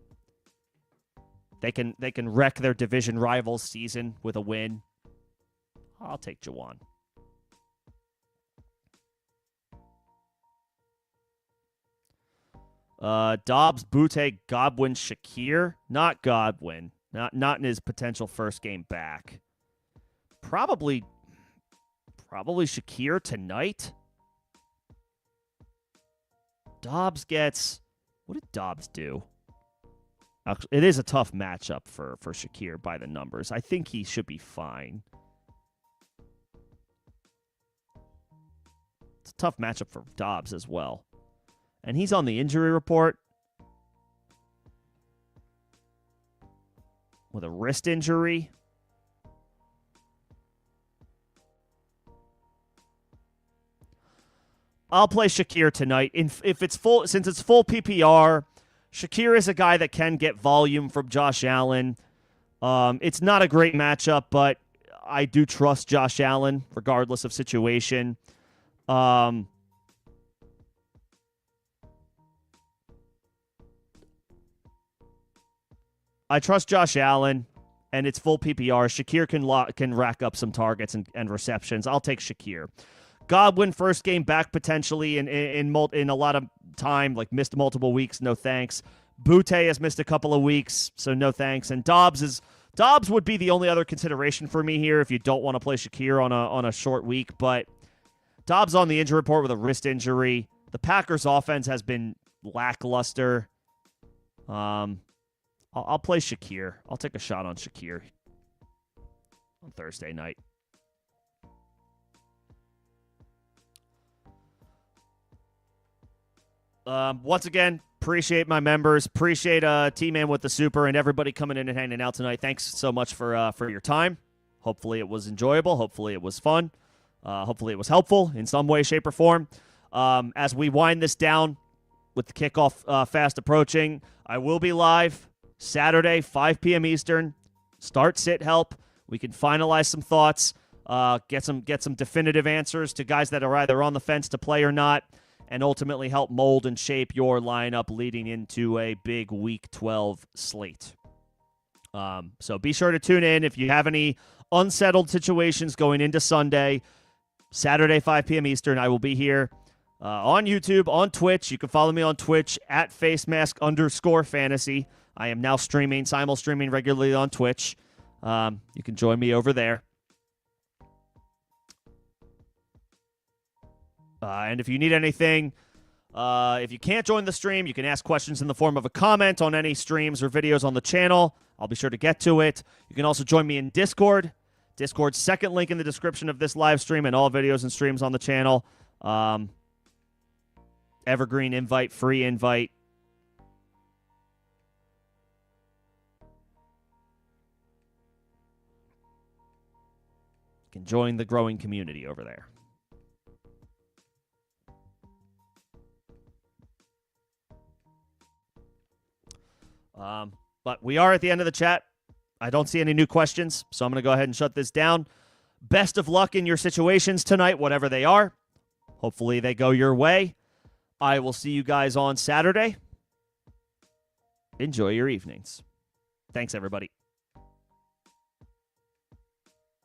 Speaker 1: They can wreck their division rivals' season with a win. I'll take Jawan. Dobbs, Butte, Godwin, Shakir. Not Godwin. Not in his potential first game back. Probably Shakir tonight. Dobbs gets... What did Dobbs do? Actually, it is a tough matchup for Shakir by the numbers. I think he should be fine. It's a tough matchup for Dobbs as well. And he's on the injury report with a wrist injury. I'll play Shakir tonight. If it's full, since it's full PPR, Shakir is a guy that can get volume from Josh Allen. It's not a great matchup, but I do trust Josh Allen regardless of situation. I trust Josh Allen, and it's full PPR. Shakir can rack up some targets and receptions. I'll take Shakir. Godwin, first game back potentially in a lot of time, like missed multiple weeks. No thanks. Butte has missed a couple of weeks, so no thanks. And Dobbs would be the only other consideration for me here if you don't want to play Shakir on a short week. But Dobbs on the injury report with a wrist injury. The Packers' offense has been lackluster. I'll play Shakir. I'll take a shot on Shakir on Thursday night. Once again, appreciate my members. Appreciate T-Man with the Super and everybody coming in and hanging out tonight. Thanks so much for your time. Hopefully it was enjoyable. Hopefully it was fun. Hopefully it was helpful in some way, shape, or form. As we wind this down, with the kickoff fast approaching. I will be live Saturday, 5 p.m. Eastern. Start, sit, help. We can finalize some thoughts, get some definitive answers to guys that are either on the fence to play or not, and ultimately help mold and shape your lineup leading into a big Week 12 slate. So be sure to tune in if you have any unsettled situations going into Sunday. Saturday, 5 p.m. Eastern, I will be here on YouTube, on Twitch. You can follow me on Twitch at facemask_fantasy. I am now simul streaming regularly on Twitch. You can join me over there. And if you need anything, if you can't join the stream, you can ask questions in the form of a comment on any streams or videos on the channel. I'll be sure to get to it. You can also join me in Discord. Discord's second link in the description of this live stream and all videos and streams on the channel. Evergreen invite, free invite. You can join the growing community over there. But we are at the end of the chat. I don't see any new questions, so I'm going to go ahead and shut this down. Best of luck in your situations tonight, whatever they are. Hopefully they go your way. I will see you guys on Saturday. Enjoy your evenings. Thanks, everybody.